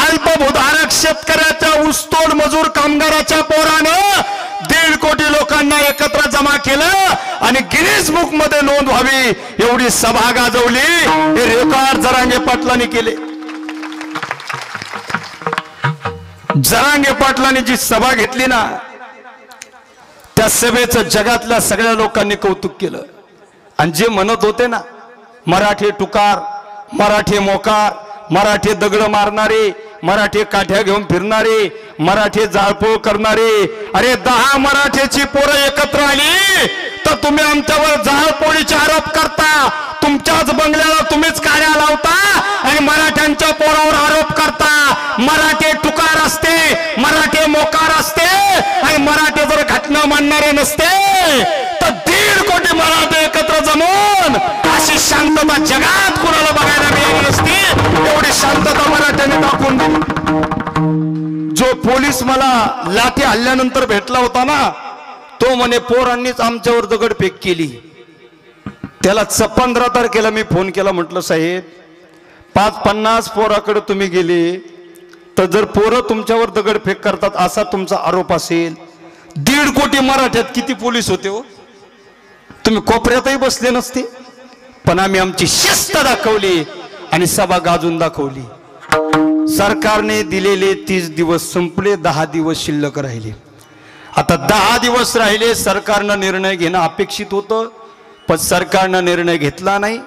अल्पभूधारक शेतकऱ्याच्या ऊसतोड मजूर कामगाराच्या पोरानं 1.5 कोटी लोकांना एकत्र जमा केलं आणि गिनीज बुक मध्ये नोंद व्हावी एवढी सभा गाजवली. हे रेकॉर्ड जरांगे पाटलांनी केले. जरांगे पाटलांनी जी सभा घेतली ना, त्या सभेचं जगातल्या सगळ्या लोकांनी कौतुक केलं. आणि जे म्हणत होते ना, मराठे टुकार, मराठे मोकार, मराठे दगड मारणारे, मराठे काठ्या घेऊन फिरणारे, मराठे जाळपोळ करणारे. अरे 10 मराठ्याची पोरं एकत्र आली तर तुम्ही आमच्यावर जाळपोळीचे आरोप करता. तुमच्याच बंगल्याला तुम्हीच काड्या लावता आणि मराठ्यांच्या पोरावर आरोप करता. मराठे टुकार असते, मराठे मोकार असते आणि मराठे जर घटना मानणारे नसते तर 1.5 कोटी मराठे एकत्र जमून अशी शांतता जगात कुणाला बघायला मिळाली नसती. एवढी शांतता मराठ्याने दाखवून दिली. जो पोलीस मला लाठी हल्ल्यानंतर भेटला होता ना, तो म्हणे पोरांनीच आमच्यावर दगडफेक केली. त्याला 15 तारखेला मी फोन केला, म्हटलं साहेब 50 पोराकडे तुम्ही गेले तर जर पोरं तुमच्यावर दगडफेक करतात असा तुमचा आरोप असेल, 1.5 कोटी मराठ्यात किती पोलीस होते हो, तुम्ही कोपऱ्यातही बसले नसते. पण आम्ही आमची शिस्त दाखवली आणि सभा गाजून दाखवली. सरकारने दिलेले 30 दिवस संपले, 10 दिवस शिल्लक राहिले. आता 10 दिवस राहिले. सरकारनं निर्णय घेणं अपेक्षित होतं, पण सरकारनं निर्णय घेतला नाही.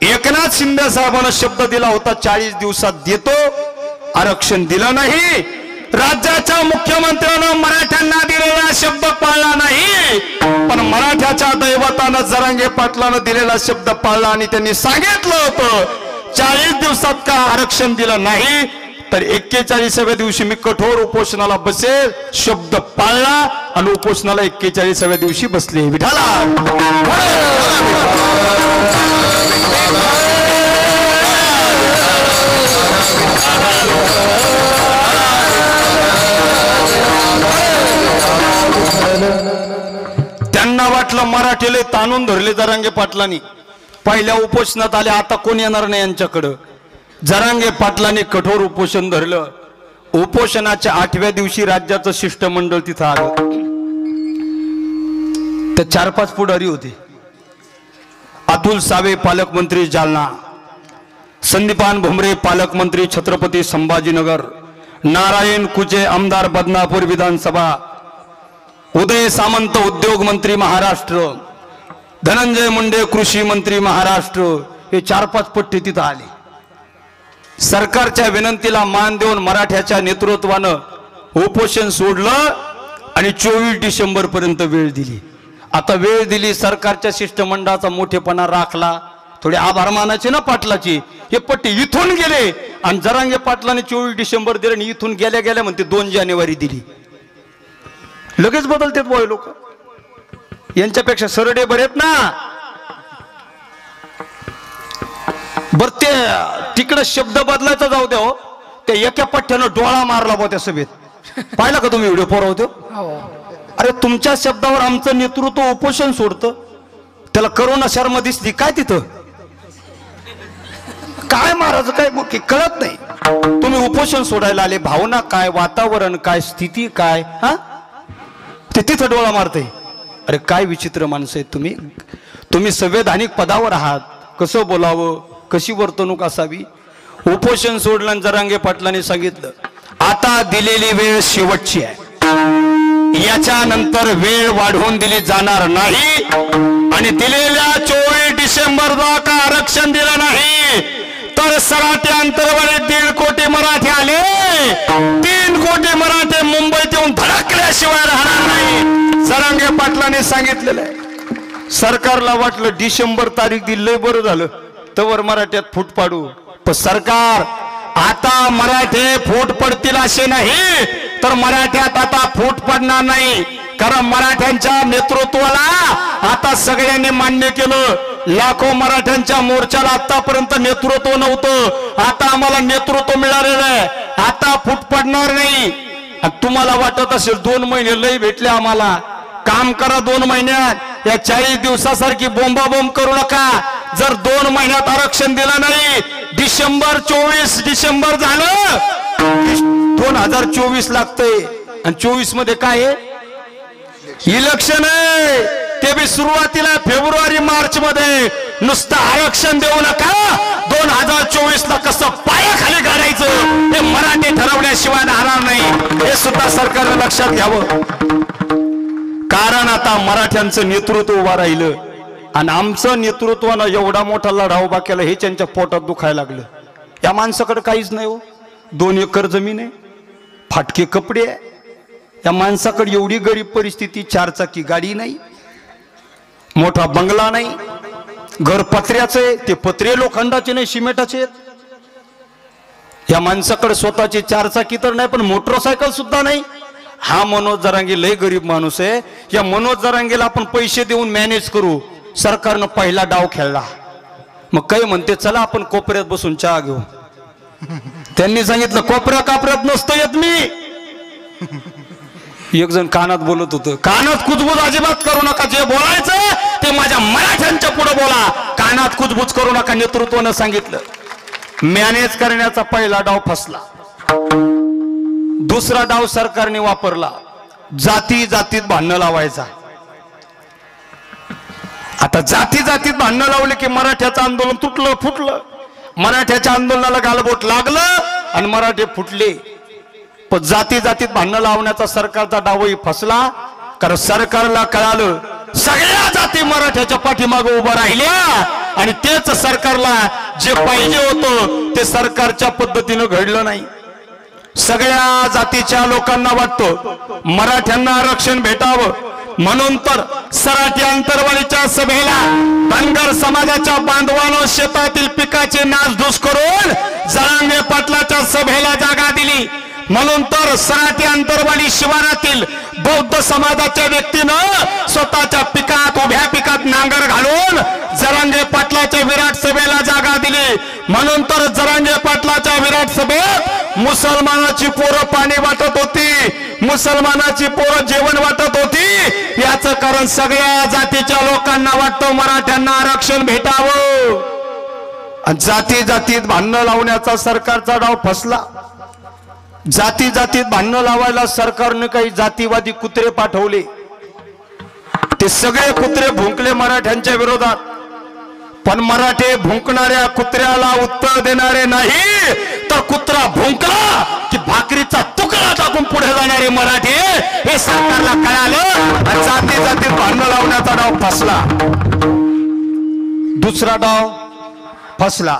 एकनाथ शिंदे साहेबांना शब्द दिला होता 40 दिवसात देतो, आरक्षण दिलं नाही. राज्याच्या मुख्यमंत्र्यांना मराठ्यांना दिलेला शब्द पाळला नाही, पण मराठ्याच्या दैवतानं जरांगे पाटलानं दिलेला शब्द पाळला आणि त्यांनी सांगितलं होतं 40 दिवसात का आरक्षण दिलं नाही तर 41व्या दिवशी मी कठोर उपोषणाला बसेल. शब्द पाळला आणि उपोषणाला 41व्या दिवशी बसले. विठाला त्यांना वाटलं मराठीला ताणून धरले जरांगे पाटलांनी. पहिल्या उपोषणात आले, आता कोण येणार नाही यांच्याकडं. जरांगे पाटलांनी कठोर उपोषण धरलं. उपोषणाच्या 8व्या दिवशी राज्याचं शिष्टमंडळ तिथं आलं. तर 4-5 पुढारी होते. अतुल सावे पालकमंत्री जालना, संदीपान भुमरे पालकमंत्री छत्रपती संभाजीनगर, नारायण कुचे आमदार बदनापूर विधानसभा, उदय सामंत उद्योग मंत्री महाराष्ट्र, धनंजय मुंडे कृषी मंत्री महाराष्ट्र, हे 4-5 पट्टे तिथं आले. सरकारच्या विनंतीला मान देऊन मराठ्याच्या नेतृत्वानं उपोषण सोडलं आणि 24 डिसेंबर पर्यंत वेळ दिली. आता वेळ दिली, सरकारच्या शिष्टमंडळाचा मोठेपणा राखला. थोडे आभार मानायचे ना पाटलाची. हे पट्टे इथून गेले आणि जरांगे पाटलाने 24 डिसेंबर दिले आणि इथून गेल्या गेल्या म्हणते 2 जानेवारी दिली. लगेच बदलतात बोय लोक. यांच्यापेक्षा सरडे बरेत ना. बर ते तिकडे शब्द बदलायचा जाऊ द्या हो. त्या एका पट्ट्यानं डोळा मारला बा त्या सभेत. पाहिला का तुम्ही व्हिडिओ पोरवतो? अरे तुमच्या शब्दावर आमचं नेतृत्व उपोषण सोडतं. त्याला करोना शर्मा दिसली काय तिथं? काय महाराज काय कळत नाही. तुम्ही उपोषण सोडायला आले, भावना काय, वातावरण काय, स्थिती काय, हा ते तिथं डोळा मारते. अरे काय विचित्र माणसं आहेत तुम्ही. तुम्ही संवैधानिक पदावर आहात, कसं बोलावं, कशी वर्तणूक असावी. उपोषण सोडलं आणि जरांगे पाटलांनी सांगितलं आता दिलेली वेळ शेवटची आहे, याच्यानंतर वेळ वाढवून दिली जाणार नाही. आणि दिलेल्या 24 डिसेंबरला का आरक्षण दिलं नाही तर सराटे अंतर्वाले 1.5 कोटी मराठे आले, 3 कोटी मराठे मुंबईत येऊन धडकल्याशिवाय राहणार नाही. जरांगे पाटलांनी सांगितलेलं आहे. सरकारला वाटलं डिसेंबर तारीख दिली बरं झालं, तवर मराठ्यात फूट पाडू. पण सरकार आता मराठे फूट पडतील असे नाही तर मराठ्यात आता फूट पडणार नाही. कारण मराठ्यांच्या नेतृत्वाला आता सगळ्यांनी मान्य केलं. लाखो मराठ्यांच्या मोर्चाला आतापर्यंत नेतृत्व नव्हतं, आता आम्हाला नेतृत्व मिळालेलं आहे. आता फूट पडणार नाही. तुम्हाला वाटत असेल 2 महिने लय भेटले आम्हाला, काम करा 2 महिन्यात. या 40 दिवसासारखी बोंबाबोंब करू नका. जर 2 महिन्यात आरक्षण दिलं नाही, 24 डिसेंबर झालं, 2024 लागतंय. आणि 24 मध्ये काय आहे? इलेक्शन आहे. ते बी सुरुवातीला फेब्रुवारी मार्च मध्ये. नुसतं आरक्षण देऊ नका, 2024 ला कसं पायाखाली काढायचं हे मराठी ठरवण्याशिवाय राहणार नाही. हे सुद्धा सरकारने लक्षात घ्यावं. कारण आता मराठ्यांचं नेतृत्व उभा राहिलं आणि आमचं नेतृत्वानं एवढा मोठा लढा उभा केला हे त्यांच्या पोटात दुखायला लागलं. या माणसाकडे काहीच नाही हो. 2 एकर जमीन आहे, फाटके कपडे आहे. या माणसाकडे एवढी गरीब परिस्थिती, 4 चाकी गाडी नाही, मोठा बंगला नाही, घर पत्र्याचं आहे, ते पत्रे लोखंडाचे नाही सिमेंटाचे आहेत. या माणसाकडे स्वतःची 4 चाकी तर नाही पण मोटरसायकल सुद्धा नाही. हा मनोज जरांगे लय गरीब माणूस आहे. या मनोज जरांगेला आपण पैसे देऊन मॅनेज करू. सरकारनं पहिला डाव खेळला. मग काही म्हणते चला आपण कोपऱ्यात बसून चहा घेऊ. त्यांनी सांगितलं कोपऱ्या कापऱ्यात नसतं येत मी. एक जण कानात बोलत होतं, कानात कुजबूज अजिबात करू नका, जे बोलायचं ते माझ्या मराठ्यांच्या पुढे बोला, कानात कुजबूज करू नका. नेतृत्वानं सांगितलं. मॅनेज करण्याचा पहिला डाव फसला. दुसरा डाव सरकारने वापरला, जाती जातीत भांडणं लावायचा. आता जाती जातीत भांडणं लावले की मराठ्याचं आंदोलन तुटलं फुटलं. मराठ्याच्या आंदोलनाला गालबोट लागलं आणि मराठे फुटले. पण जाती जातीत भांडणं लावण्याचा सरकारचा डावही फसला. कारण सरकारला कळालं सगळ्या जाती मराठ्याच्या पाठीमागे उभा राहिल्या आणि तेच सरकारला जे पाहिजे होतं ते सरकारच्या पद्धतीनं घडलं नाही. सगळ्या जातीच्या लोकांना वाटतं मराठ्यांना आरक्षण भेटावं, म्हणून तर सराटी अंतरवालीच्या सभेला धनगर समाजाच्या बांधवांनो शेतातील पिकाचे नासधूस करून जरांगे पाटलाच्या सभेला जागा दिली. म्हणून तर सराटी अंतरवाली शिवारातील बौद्ध समाजाच्या व्यक्तीनं स्वतःच्या पिकात उभ्या पिकात नांगर घालून जरांगे पाटलाच्या विराट सभेला जागा दिली. म्हणून तर जरांगे पाटलाच्या विराट सभेत मुसलमानाची पोरं पाणी वाटत होती, मुसलमानाची पोरं जेवण वाटत होती. याचं कारण सगळ्या जातीच्या लोकांना वाटतं मराठ्यांना आरक्षण भेटावं. जाती जातीत भांडणं लावण्याचा सरकारचा डाव फसला. जाती जातीत भांडणं लावायला सरकारने काही जातीवादी कुत्रे पाठवले. ते सगळे कुत्रे भुंकले मराठ्यांच्या विरोधात. पण मराठे भुंकणाऱ्या कुत्र्याला उत्तर देणारे नाही, तर कुत्रा भुंकला की भाकरीचा तुकडा टाकून पुढे जाणारे मराठे हे सरकारला कळालं. जाती जातीत भांडणं लावण्याचा डाव फसला. दुसरा डाव फसला.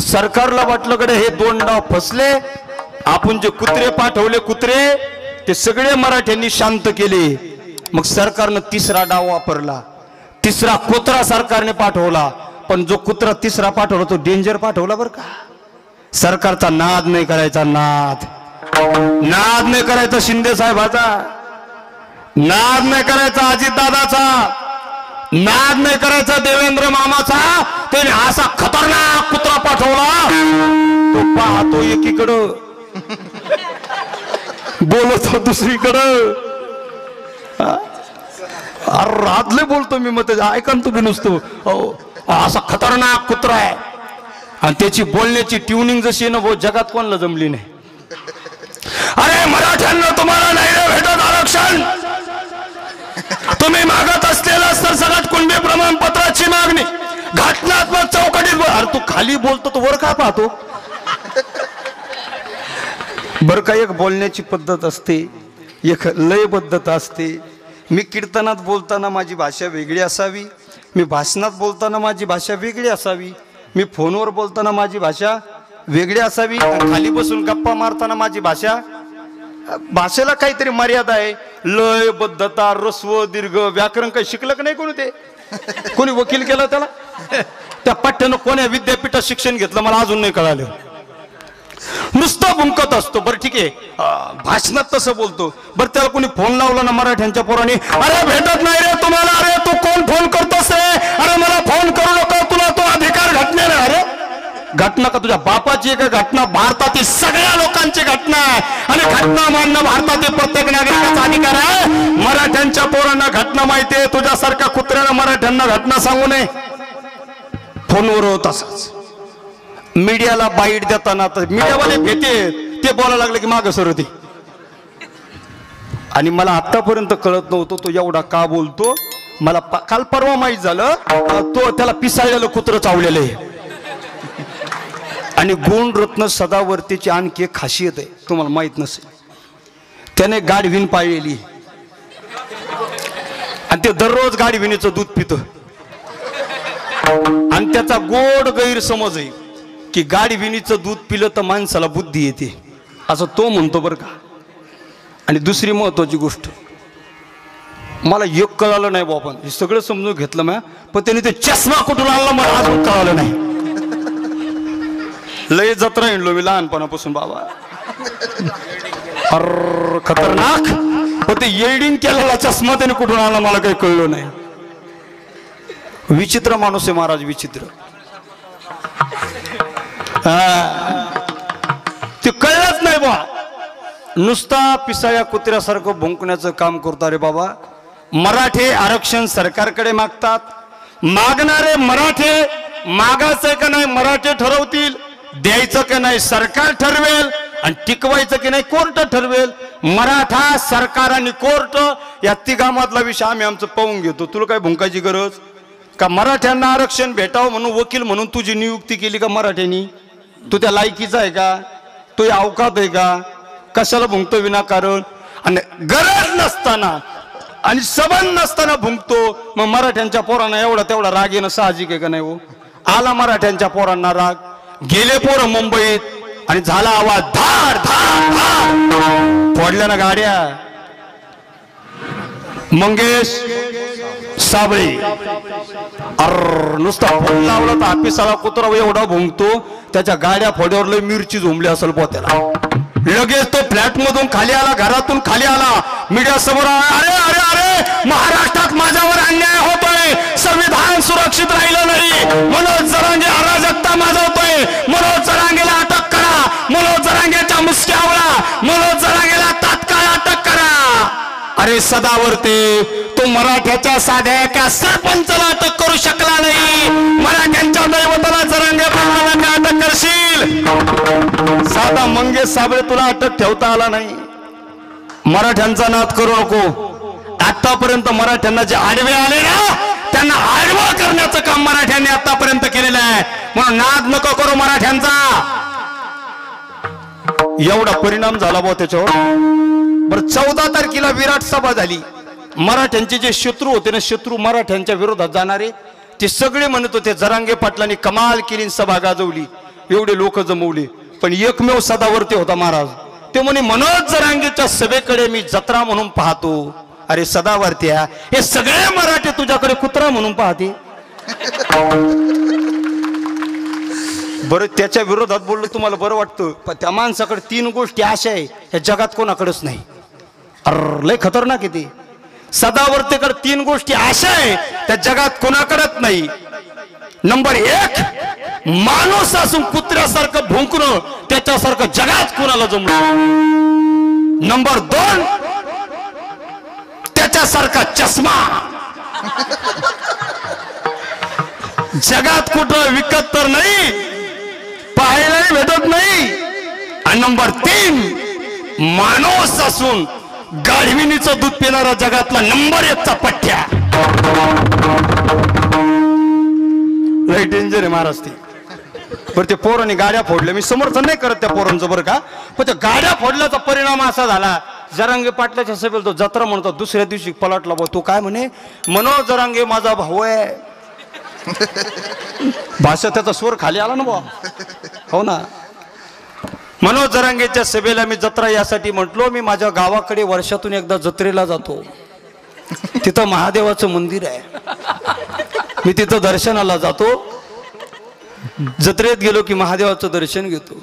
सरकारला वाटलं कडे हे 2 डाव फसले, आपण जे कुत्रे पाठवले कुत्रे ते सगळे मराठ्यांनी शांत केले. मग सरकारनं तिसरा डाव वापरला. तिसरा कुत्रा सरकारने पाठवला. पण जो कुत्रा तिसरा पाठवला तो डेंजर पाठवला बरं का. सरकारचा नाद नाही करायचा, नाद नाही करायचा शिंदे साहेबाचा, नाद नाही करायचा अजितदादाचा, नाद नाही करायचा देवेंद्र मामाचा. त्याने असा खतरनाक कुत्रा पाठवला. तो पाहतो एकीकडं बोलत दुसरीकडं. राधले बोलतो मी, मग ऐका तुम्ही नुसतं. असा खतरनाक कुत्रा आहे आणि त्याची बोलण्याची ट्युनिंग जशी ना भाऊ जगात कोणाला जमली नाही. अरे मराठ्यांना तुम्हाला नाही भेटत आरक्षण, तुम्ही मागत असलेलं तर सगळ्यात कुणबी प्रमाणपत्राची मागणी घटनात्मक चौकटीत. अरे तू खाली बोलतो तो वर का पाहतो. बर का, एक बोलण्याची पद्धत असते, एक लयबद्धता असते. मी कीर्तनात बोलताना माझी भाषा वेगळी असावी, मी भाषणात बोलताना माझी भाषा वेगळी असावी, मी फोनवर बोलताना माझी भाषा वेगळी असावी, खाली बसून गप्पा मारताना माझी भाषेला काहीतरी मर्यादा आहे. लयबद्धता, रस्व, दीर्घ, व्याकरण काही शिकलं का नाही कोणी. ते कोणी वकील केलं त्याला, त्या पाठ्यानं कोण्या विद्यापीठात शिक्षण घेतलं मला अजून नाही कळालं. नुसतं भुंकत असतो. बरं ठीक आहे, भाषणात तसं बोलतो. बरं त्याला कोणी फोन लावला ना मराठ्यांच्या पोराने, अरे भेटत नाही रे तुम्हाला, अरे तू कोण फोन करतोस रे, अरे मला फोन करू नका, तुला तो अधिकार घटना नाही. अरे घटना का तुझ्या बापाची एक घटना, भारतातील सगळ्या लोकांची घटना आहे आणि घटना मानणं भारतातील प्रत्येक नागरिकाचा अधिकार आहे. मराठ्यांच्या पोरांना घटना माहिती आहे, तुझ्यासारख्या कुत्र्याला मराठ्यांना घटना सांगू नये. फोनवर होत असंच. मीडियाला बाईट देताना तर मीडियावाले भेटे ते बोलायला लागले की मागं सर होते. आणि मला आतापर्यंत कळत नव्हतं तो एवढा का बोलतो. मला काल परवा माहीत झालं तो त्याला पिसाळलेलं कुत्रं चावलेलं आहे. आणि गुणरत्न सदावर्तीची आणखी एक खासियत आहे, तुम्हाला माहित नसेल. त्याने गाढवीन पाळलेली आणि ते दररोज गाढविणीचं दूध पितं. आणि त्याचा गोड गैरसमज आहे की गाढविणीचं दूध पिलं तर माणसाला बुद्धी येते, असं तो म्हणतो बरं का. आणि दुसरी महत्वाची गोष्ट, मला एक कळालं नाही बाबा, हे सगळं समजून घेतलं मी, पण त्याने ते चष्मा कुठून आणला मला अजून कळालं नाही. लय जत्रा हिंडलो मी लहानपणापासून बाबा, अर खतरनाक. पण ते येडिंग केलेला चष्मा त्याने कुठून आणला मला काही कळलं नाही. विचित्र माणूस आहे महाराज, विचित्र. ते कळलंच नाही बा, नुसता पिसाळ्या कुत्र्यासारखं भुंकण्याचं काम करतो. अरे बाबा, मराठे आरक्षण सरकारकडे मागतात, मागणारे मराठे मागायचं का नाही मराठे ठरवतील, द्यायचं का नाही सरकार ठरवेल, आणि टिकवायचं की नाही कोर्ट ठरवेल. मराठा सरकार आणि कोर्ट या तिघामधला विषय आम्ही आमचं पाहून घेतो. तुला काय भुंकायची गरज का? मराठ्यांना आरक्षण भेटावं म्हणून वकील म्हणून तुझी नियुक्ती केली का मराठ्यांनी? तू त्या लायकीचा आहे का? तू या अवकात आहे का? कशाला भुंकतो विनाकारण? आणि गरज नसताना आणि सबंध नसताना भुंकतो. मग मराठ्यांच्या पोरांना एवढा तेवढा राग येणं साहजिक आहे का नाही हो? आला मराठ्यांच्या पोरांना राग, गेले पोरं मुंबईत आणि झाला आवाज धाड धाड धाड, फोडल्या ना गाड्या. मंगेश साबळे अर नुसता फोन लावला तर ऑफिसाला कुत्रा एवढा भुंकतो, त्याच्या गाड्या फोड्यावर लय मिरची झोंबली असेल पोत्याला. लगेच तो फ्लॅट मधून खाली आला, घरातून खाली आला, मीडिया समोर, अरे अरे अरे महाराष्ट्रात माझ्यावर अन्याय होतोय, संविधान सुरक्षित राहिलं नाही, मनोज जरांगे अराजकता माजवतोय, मनोज जरांगेला अटक करा, मनोज जरांगेच्या मुसक्यावळा, मनोज जरांगेला तात्काळ अटक करा. अरे सदावर्ते, तो मराठ्याच्या साध्या एका सरपंचाला अटक करू शकला नाही, मराठ्यांच्या दैवताला जरांगे पाटलाला का अटक करशील? साधा मंगेश साबळे तुला अटक ठेवता आला नाही. मराठ्यांचा नाद करू नको. आतापर्यंत मराठ्यांना जे आडवे आले ना, त्यांना आडवा करण्याचं काम मराठ्यांनी आतापर्यंत केलेलं आहे. म्हणून नाद नको करू मराठ्यांचा. एवढा परिणाम झाला बा त्याच्यावर. बरं, 14 तारखेला विराट सभा झाली. मराठ्यांचे जे शत्रू होते ना, शत्रू मराठ्यांच्या विरोधात जाणारे, ते सगळे म्हणत होते जरांगे पाटलांनी कमाल केली, सभा गाजवली, एवढे लोक जमवले. पण एकमेव सदावर्ते होता महाराज, ते म्हणे मनोज जरांगेच्या सभेकडे मी जत्रा म्हणून पाहतो. अरे सदावर्त्या, हे सगळे मराठे तुझ्याकडे कुत्रा म्हणून पाहते. बरं, त्याच्या विरोधात बोललो तुम्हाला बरं वाटतं, पण त्या माणसाकडे 3 गोष्टी अशा आहे ह्या जगात कोणाकडेच नाही. अरे लय खतरनाक आहे ते. सदावर्तेकडे 3 गोष्टी अशा आहे त्या जगात कोणाकडेच नाही. नंबर 1, माणूस असून कुत्र्यासारखं भुंकणं त्याच्यासारखं जगात कोणाला जमलं. नंबर 2, त्याच्यासारखा चष्मा जगात कुठं विकत तर नाही, पाहायलाही भेटत नाही. आणि नंबर 3, माणूस असून गाढविणीचं दूध पिणारा जगातला नंबर 1चा पठ्ठ्या. लय डेंजर आहे महाराज ते. बरं, ते पोरांनी गाड्या फोडल्या, मी समर्थन नाही करत त्या पोरांचं बरं का, पण त्या गाड्या फोडल्याचा परिणाम असा झाला, जरांगे पाटलाच्या सभेला तो जत्रा म्हणतो, दुसऱ्या दिवशी पलटला बा. तो काय म्हणे, मनोज जरांगे माझा भाऊ आहे. भाषा त्याचा स्वर खाली आला ना बा. हो ना. मनोज जरांगेच्या सभेला मी जत्रा यासाठी म्हटलो, मी माझ्या गावाकडे वर्षातून एकदा जत्रेला जातो, तिथं महादेवाचं मंदिर आहे, मी तिथं दर्शनाला जातो. जत्रेत गेलो की महादेवाचं दर्शन घेतो.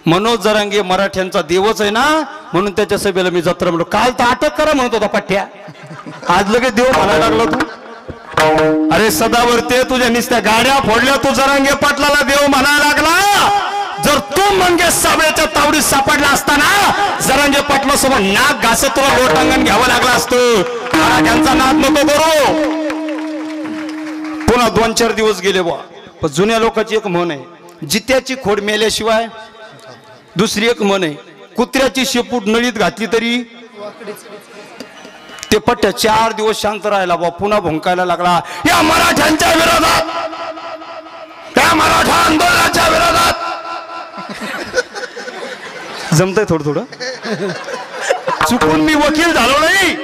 मनोज जरांगे मराठ्यांचा देवच आहे ना, म्हणून त्याच्या सभेला मी जत्रा म्हणलो. काल तर अटक करा म्हणत होता पठ्ठ्या, आज लगेच देव म्हणायला लागला तू. अरे सदावर्ते, तुझ्या नुसत्या गाड्या फोडल्या, तू जरांगे पाटलाला देव म्हणायला लागला. जर तू मंगेश साबळेच्या तावडीत सापडला असताना जरांगे पाटलासोबत नाक घासत तुला लोटांगण घ्यावं लागलं असतं. मराठ्यांचा नाद नको करू. पुन्हा 2-4 दिवस गेले बा. पण जुन्या लोकांची एक म्हण आहे, जित्याची खोड मेल्याशिवाय. दुसरी एक म्हण आहे, कुत्र्याची शेपूट नळीत घातली तरी. ते पट्ट्या 4 दिवस शांत राहिला बा, पुन्हा भुंकायला लागला या मराठ्यांच्या विरोधात, त्या मराठा आंदोलनाच्या विरोधात. जमतंय थोडं थोडं. चुकून मी वकील झालो नाही,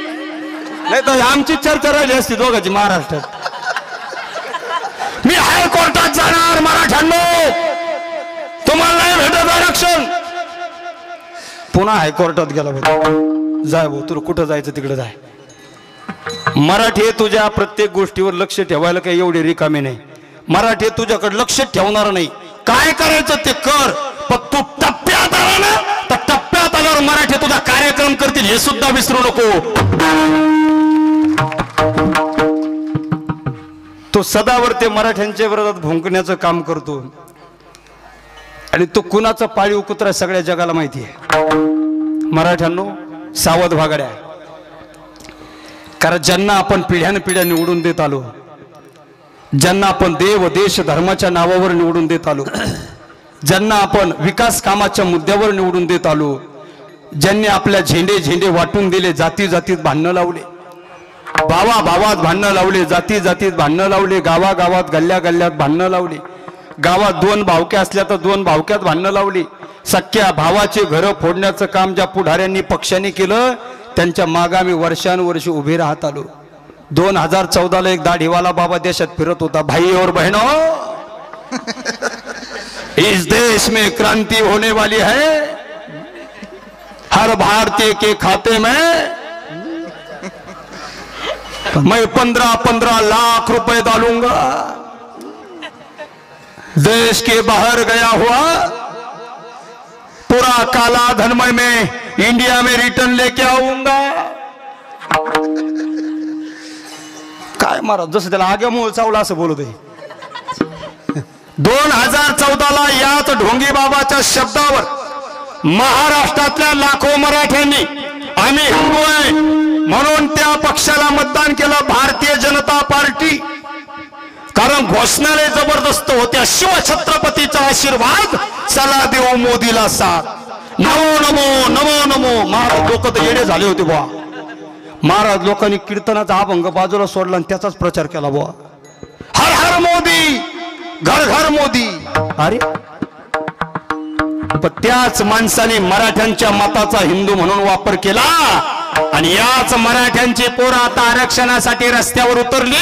नाही तर आमची चर्चा राहिली असती दोघांची महाराष्ट्रात. मी हायकोर्टात जाणार मराठ्यांनो, तुम्हाला नाही भेटत आरक्षण, पुन्हा हायकोर्टात गेला भाऊ, जाय भाऊ तुला कुठं जायचं तिकडे जाय. मराठी तुझ्या प्रत्येक गोष्टीवर लक्ष ठेवायला काही एवढे रिकामे नाही. मराठी तुझ्याकडे लक्ष ठेवणार नाही, काय करायचं ते कर, पण तू टप्प्यात आला ना तर टप्प्यात आल्यावर मराठी तुझा कार्यक्रम करतील हे सुद्धा विसरू नको. तो सदावर ते मराठ्यांच्या विरोधात भुंकण्याचं काम करतो आणि तो कुणाचा पाळीव कुत्रा सगळ्या जगाला माहिती आहे. मराठ्यांनो सावध भागड्या, कारण ज्यांना आपण पिढ्यानपिढ्या निवडून देत आलो, ज्यांना आपण देव देश धर्माच्या नावावर निवडून देत आलो, ज्यांना आपण विकास कामाच्या मुद्द्यावर निवडून देत आलो, ज्यांनी आपल्या झेंडे झेंडे वाटून दिले, जाती जातीत भांडणं लावले, भावा भावात भांडणं लावले, जाती जातीत भांडणं लावले, गावागावात गल्ल्या गल्ल्यात भांडणं लावली, गावात दोन भावक्या असल्या तर दोन भावक्यात भांडणं लावली, सख्या भावाचे घरं फोडण्याचं काम ज्या पुढाऱ्यांनी पक्षाने केलं त्यांच्या मागे आम्ही वर्षानुवर्ष उभे राहत आलो. 2014ला एक दाढीवाला बाबा देशात फिरत होता, भाई और बहनों इस देश में क्रांति होने वाली है, हर भारतीय के खाते में मैं 15-15 लाख रुपए डालूंगा, देश के बाहर गया हुआ पूरा काला धन में इंडिया में रिटर्न लेके आऊंगा. काय महाराज जसं त्याला आगे मूळ चावला असं बोलत आहे. 2014ला याच ढोंगी बाबाच्या शब्दावर महाराष्ट्रातल्या लाखो मराठ्यांनी आम्ही हिंदू आहे म्हणून त्या पक्षाला मतदान केलं, भारतीय जनता पार्टी. कारण घोषणालय जबरदस्त होत्या, शिवछत्रपतीचा आशीर्वाद, चला देऊ मोदीला साथ, नमो नमो नमो नमो. महाराज लोक तर येडे झाले होते बुवा. महाराज लोकांनी कीर्तनाचा अभंग बाजूला सोडला आणि त्याचाच प्रचार केला बुवा, हर हर मोदी, घर घर मोदी. अरे पण त्याच माणसाने मराठ्यांच्या मताचा हिंदू म्हणून वापर केला आणि याच मराठ्यांची पोरं आता आरक्षणासाठी रस्त्यावर उतरली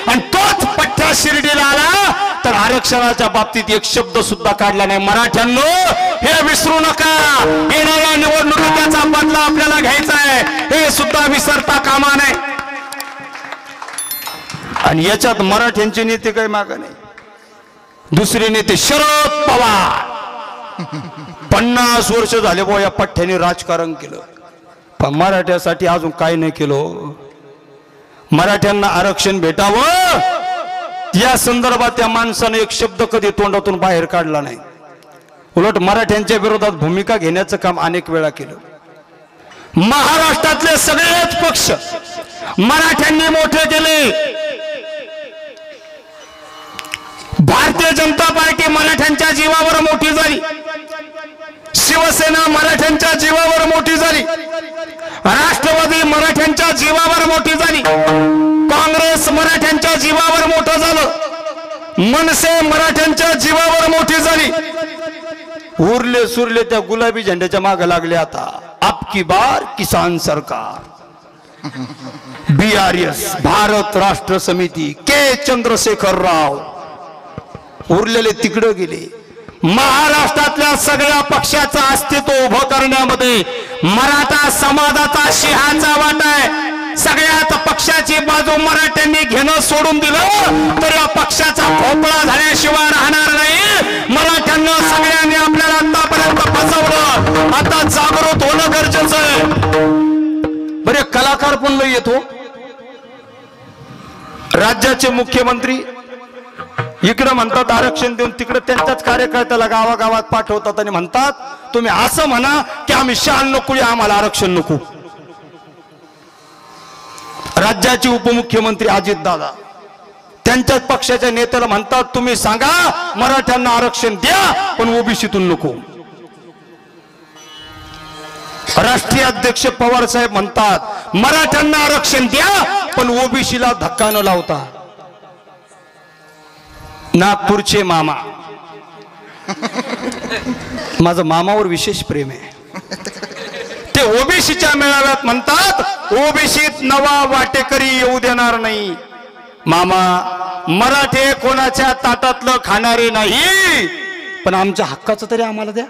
आणि तोच पठ्ठा शिर्डीला आला तर आरक्षणाच्या बाबतीत एक शब्द सुद्धा काढला नाही. मराठ्यांनो हे विसरू नका, येणाऱ्या निवडणुकीत त्याचा बदला आपल्याला घ्यायचा आहे, हे सुद्धा विसरता कामा नये. आणि याच्यात मराठ्यांचे नेते काही मागं नाही. दुसरे नेते शरद पवार 50 वर्ष झाले बुवा या पठ्ठ्याने राजकारण केलं, पण मराठ्यासाठी अजून काय नाही केलं. मराठ्यांना आरक्षण भेटावं या संदर्भात त्या माणसाने एक शब्द कधी तोंडातून बाहेर काढला नाही. उलट मराठ्यांच्या विरोधात भूमिका घेण्याचं काम अनेक वेळा केलं. महाराष्ट्रातले सगळेच पक्ष मराठ्यांनी मोठे केले. भारतीय जनता पार्टी मराठ्यांच्या जीवावर मोठी झाली, शिवसेना मराठ्यांच्या जीवावर मोठी झाली, राष्ट्रवादी मराठ्यांच्या जीवावर मोठी झाली, काँग्रेस मराठ्यांच्या जीवावर मोठं झालं, मनसे मराठ्यांच्या जीवावर मोठी झाली. उरले सुरले त्या गुलाबी झेंड्याच्या मागे लागले. आता आपकी बार किसान सरकार, BRS भारत राष्ट्र समिती, के चंद्रशेखर राव, उरलेले तिकडे गेले. महाराष्ट्रातल्या सगळ्या पक्षाचं अस्तित्व उभं करण्यामध्ये मराठा समाजाचा सिंहाचा वाटा आहे. सगळ्यात पक्षाची बाजू मराठ्यांनी घेणं सोडून दिलं तर या पक्षाचा भोपळा झाल्याशिवाय राहणार नाही. मराठ्यांना सगळ्यांनी आपल्याला आतापर्यंत फसवलं, आता जागृत होणं गरजेचं आहे. बरे कलाकार पण लय येतो. राज्याचे मुख्यमंत्री इकडे म्हणतात आरक्षण देऊन, तिकडे त्यांच्याच कार्यकर्त्याला गावागावात पाठवतात आणि म्हणतात तुम्ही असं म्हणा की आम्ही शान नको, आम्हाला आरक्षण नको. राज्याचे उपमुख्यमंत्री अजितदादा त्यांच्याच पक्षाच्या नेत्याला म्हणतात तुम्ही सांगा मराठ्यांना आरक्षण द्या पण ओबीसीतून नको. राष्ट्रीय अध्यक्ष पवार साहेब म्हणतात मराठ्यांना आरक्षण द्या पण ओबीसीला धक्का न लावता. नागपूरचे मामा, माझं मामावर विशेष प्रेम आहे, ते ओबीसीच्या मेळाव्यात म्हणतात ओबीसीत नवा वाटेकरी येऊ देणार नाही. मामा, मराठे कोणाच्या ताटातलं खाणारे नाही, पण आमच्या हक्काचं तरी आम्हाला द्या.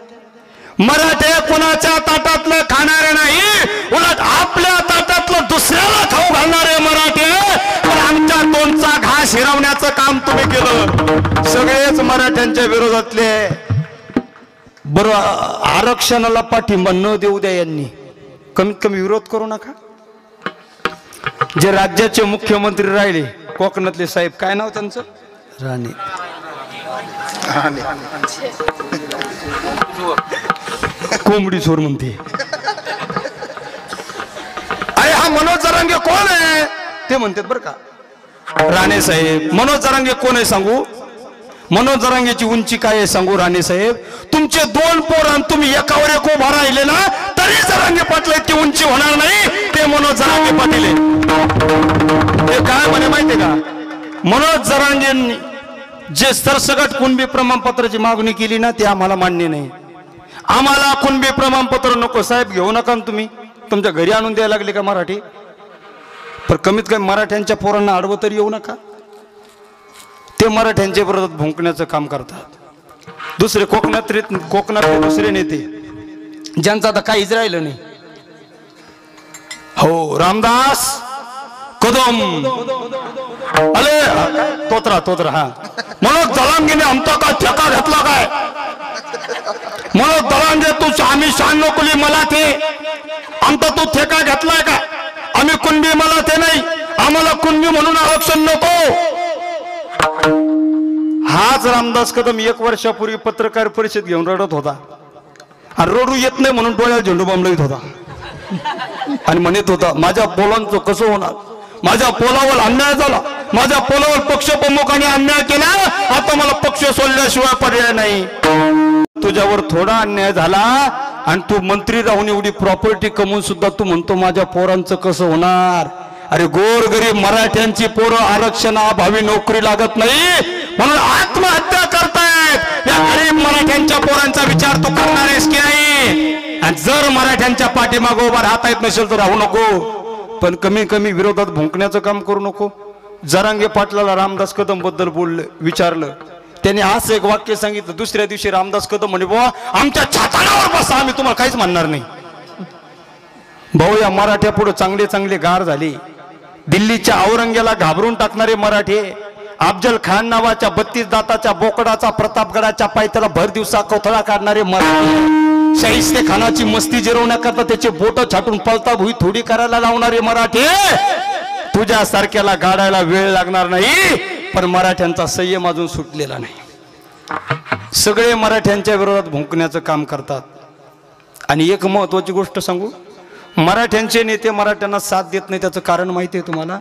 मराठे कोणाच्या ताटातलं खाणारे नाही, उलट आपल्या ताटातलं दुसऱ्याला खाऊ घालणारे मराठे. पण आमच्या तोंडचा घास हिरवण्याचं काम तुम्ही केलं. सगळेच मराठ्यांच्या विरोधातले. बरं, आरक्षणाला पाठिंबा न देऊ द्या यांनी, कमीत कमी विरोध करू नका. जे राज्याचे मुख्यमंत्री राहिले कोकणातले साहेब, काय नाव त्यांचं, राणे कोंबडी चोर म्हणते. अरे हा मनोज जरांगे कोण आहे ते म्हणतात बरं का. राणे साहेब. मनोज जरांगे कोण आहे सांगू? मनोज जरांगेची उंची काय आहे सांगू राणे साहेब? तुमचे 2 पोर आणि तुम्ही एकावर एक उभा राहिले ना तरी जरांगे पाटील ती उंची होणार नाही. ते मनोज जरांगे पाटील ते काय म्हणे माहितीये का? मनोज जरांगेंनी जे सरसगट कुणबी प्रमाणपत्राची मागणी केली ना ते आम्हाला मान्य नाही. आम्हाला कुणबी प्रमाणपत्र नको साहेब, घेऊ नका. तुम्ही तुमच्या घरी आणून द्यायला लागले का मराठी? पण कमीत कमी मराठ्यांच्या पोरांना अडवं तरी येऊ नका. ते मराठ्यांच्या विरोधात भुंकण्याचं काम करतात. दुसरे कोकणातले दुसरे नेते ज्यांचं आता काहीच राहिलं नाही. हो, रामदास कदम. अरे तोत्रा हा. मनोज जरांगेने आमचा का ठेका घेतला काय? मनोज जरांगे तू आम्ही शहाण्णव कुली मला ते आमचा तू ठेका घेतलाय का? आम्ही कुणबी मला ते नाही, आम्हाला कुणबी म्हणून आरक्षण नको. हाच रामदास कदम 1 वर्षापूर्वी पत्रकार परिषद घेऊन रडत होता आणि रडू येत नाही म्हणून डोळ्यात झेंडू बॉम्ब लावत होता आणि म्हणत होता माझ्या पोलांचं कसं होणार, माझ्या पोलावर अन्याय झाला, माझ्या पोलावर पक्ष प्रमुखांनी अन्याय केला, आता मला पक्ष सोडल्याशिवाय पर्याय नाही. तुझ्यावर थोडा अन्याय झाला आणि तू मंत्री राहून एवढी प्रॉपर्टी कमवून सुद्धा तू म्हणतो माझ्या पोरांचं कसं होणार. अरे गोरगरीब मराठ्यांची पोरं आरक्षणाअभावी नोकरी लागत नाही म्हणून आत्महत्या करतायत. या गरीब मराठ्यांच्या पोरांचा विचार तू करणार आहेस की नाही? आणि जर मराठ्यांच्या पाठीमागे उभा राहता येत नसेल तर राहू नको, पण कमी कमी विरोधात भुंकण्याचं काम करू नको. जरांगे पाटलाला रामदास कदम बद्दल विचारलं, त्यांनी असं एक वाक्य सांगितलं. दुसऱ्या दिवशी रामदास कदम म्हणे बुवा आमच्या छाताडावर बसा, आम्ही तुम्हाला काहीच म्हणणार नाही. भाऊ, या मराठ्या पुढे चांगले चांगले गार झाले. दिल्लीच्या औरंगेला घाबरून टाकणारे मराठे, अफजल खान नावाच्या 32 दाताच्या बोकडाचा प्रतापगडाच्या पायथ्याला भर दिवसा कोथळा काढणारे मराठे, शाहिस्ते खानाची मस्ती जिरवण्याकरता त्याचे बोट छाटून पळता भुई थोडी करायला लावणारे मराठे, तुझ्यासारख्याला गाडायला वेळ लागणार नाही. पण मराठ्यांचा संयम अजून सुटलेला नाही. सगळे मराठ्यांच्या विरोधात भुंकण्याचं काम करतात. आणि एक महत्वाची गोष्ट सांगू, मराठ्यांचे नेते मराठ्यांना साथ देत नाही. त्याचं कारण माहिती आहे तुम्हाला?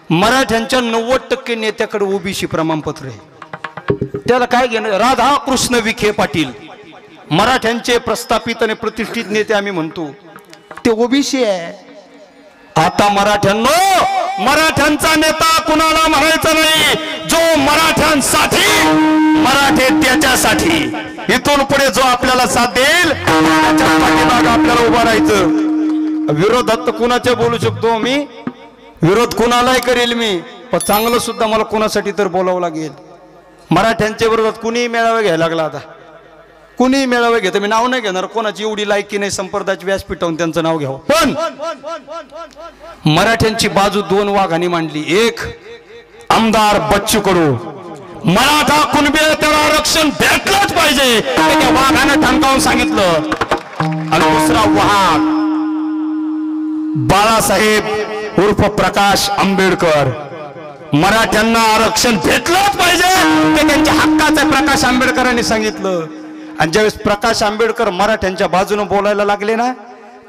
मराठ्यांच्या 90% नेत्याकडे ओबीसी प्रमाणपत्र आहे. त्याला काय घेणं? राधाकृष्ण विखे पाटील मराठ्यांचे प्रस्थापित आणि प्रतिष्ठित नेते आम्ही म्हणतो, ते ओबीसी आहे. आता मराठ्यांचा नेता कुणाला म्हणायचा नाही, जो मराठ्यांसाठी, मराठे त्याच्यासाठी. इथून पुढे जो आपल्याला साथ देईल त्याच्या पाठीमागे आपल्याला उभं राहायचं. विरोधात तर कुणाच्या बोलू शकतो मी, विरोध कुणालाही करेल मी, पण चांगलं सुद्धा मला कोणासाठी तर बोलावं लागेल. मराठ्यांच्या विरोधात कुणीही मेळावे घ्यायला लागला, आता कुणीही मेळावे घेतं. मी नाव नाही घेणार, कोणाची एवढी लायकी नाही संप्रदायाची व्यासपीठावून त्यांचं नाव घ्यावं. पण मराठ्यांची बाजू 2 वाघांनी मांडली. एक आमदार बच्चू कडू, मराठा कुणबी त्याला आरक्षण भेटलंच पाहिजे, त्या वाघानं ठणकावून सांगितलं. आणि दुसरा वाघ बाळासाहेब उर्फ प्रकाश आंबेडकर, मराठ्यांना आरक्षण भेटलंच पाहिजे, ते त्यांच्या हक्काचं प्रकाश आंबेडकरांनी सांगितलं. आणि ज्यावेळेस प्रकाश आंबेडकर मराठ्यांच्या बाजूने बोलायला लागले ना,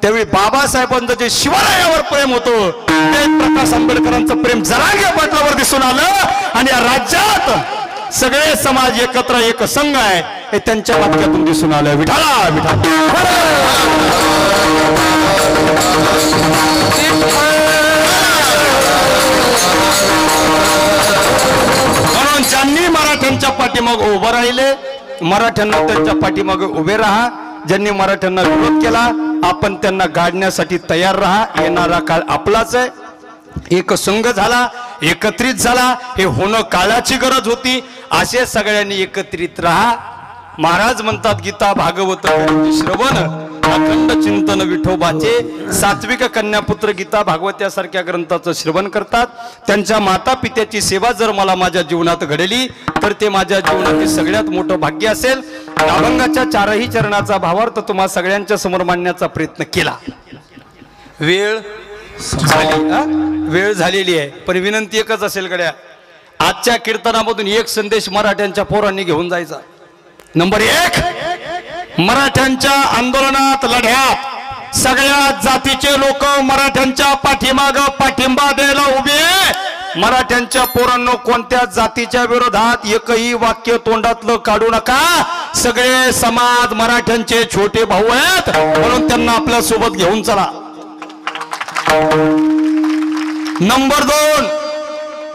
त्यावेळी बाबासाहेबांचं जे शिवरायावर प्रेम होतं ते प्रकाश आंबेडकरांचं प्रेम जरांगे पाटलावर दिसून आलं. आणि या राज्यात सगळे समाज एकत्र एक संघ आहे हे त्यांच्या वाक्यातून दिसून आलं. विठाला विठाला. म्हणून ज्यांनी मराठ्यांच्या पाठीमागे उभं राहिले, मराठ्यांना त्यांच्या पाठीमागे उभे राहा. ज्यांनी मराठ्यांना विरोध केला, आपण त्यांना गाडण्यासाठी तयार राहा. येणारा काळ आपलाच आहे. एक संघ झाला, एकत्रित झाला, हे होणं काळाची गरज होती. असे सगळ्यांनी एकत्रित राहा. महाराज म्हणतात गीता भागवत श्रवण अखंड चिंतन विठोबाचे सात्विक कन्यापुत्र गीता भागवत यासारख्या ग्रंथाचं श्रवण करतात. त्यांच्या माता पित्याची सेवा जर मला माझ्या जीवनात घडली तर ते माझ्या जीवनातील सगळ्यात मोठं भाग्य असेल. अभंगाच्या चारही चरणाचा भावार्थ तुम्हा सगळ्यांच्या समोर मांडण्याचा प्रयत्न केला. वेळ झालेली आहे पण विनंती एकच असेल गड्या, आजच्या कीर्तनामधून एक संदेश मराठ्यांच्या पोरांनी घेऊन जायचा. नंबर 1, मराठ्यांच्या आंदोलनात लढ्यात सगळ्या जातीचे लोक मराठ्यांच्या पाठीमाग पाठिंबा द्यायला उभे. मराठ्यांच्या पोरांनो कोणत्या जातीच्या विरोधात एकही वाक्य तोंडातलं काढू नका. सगळे समाज मराठ्यांचे छोटे भाऊ आहेत म्हणून त्यांना आपल्या सोबत घेऊन चला. नंबर 2,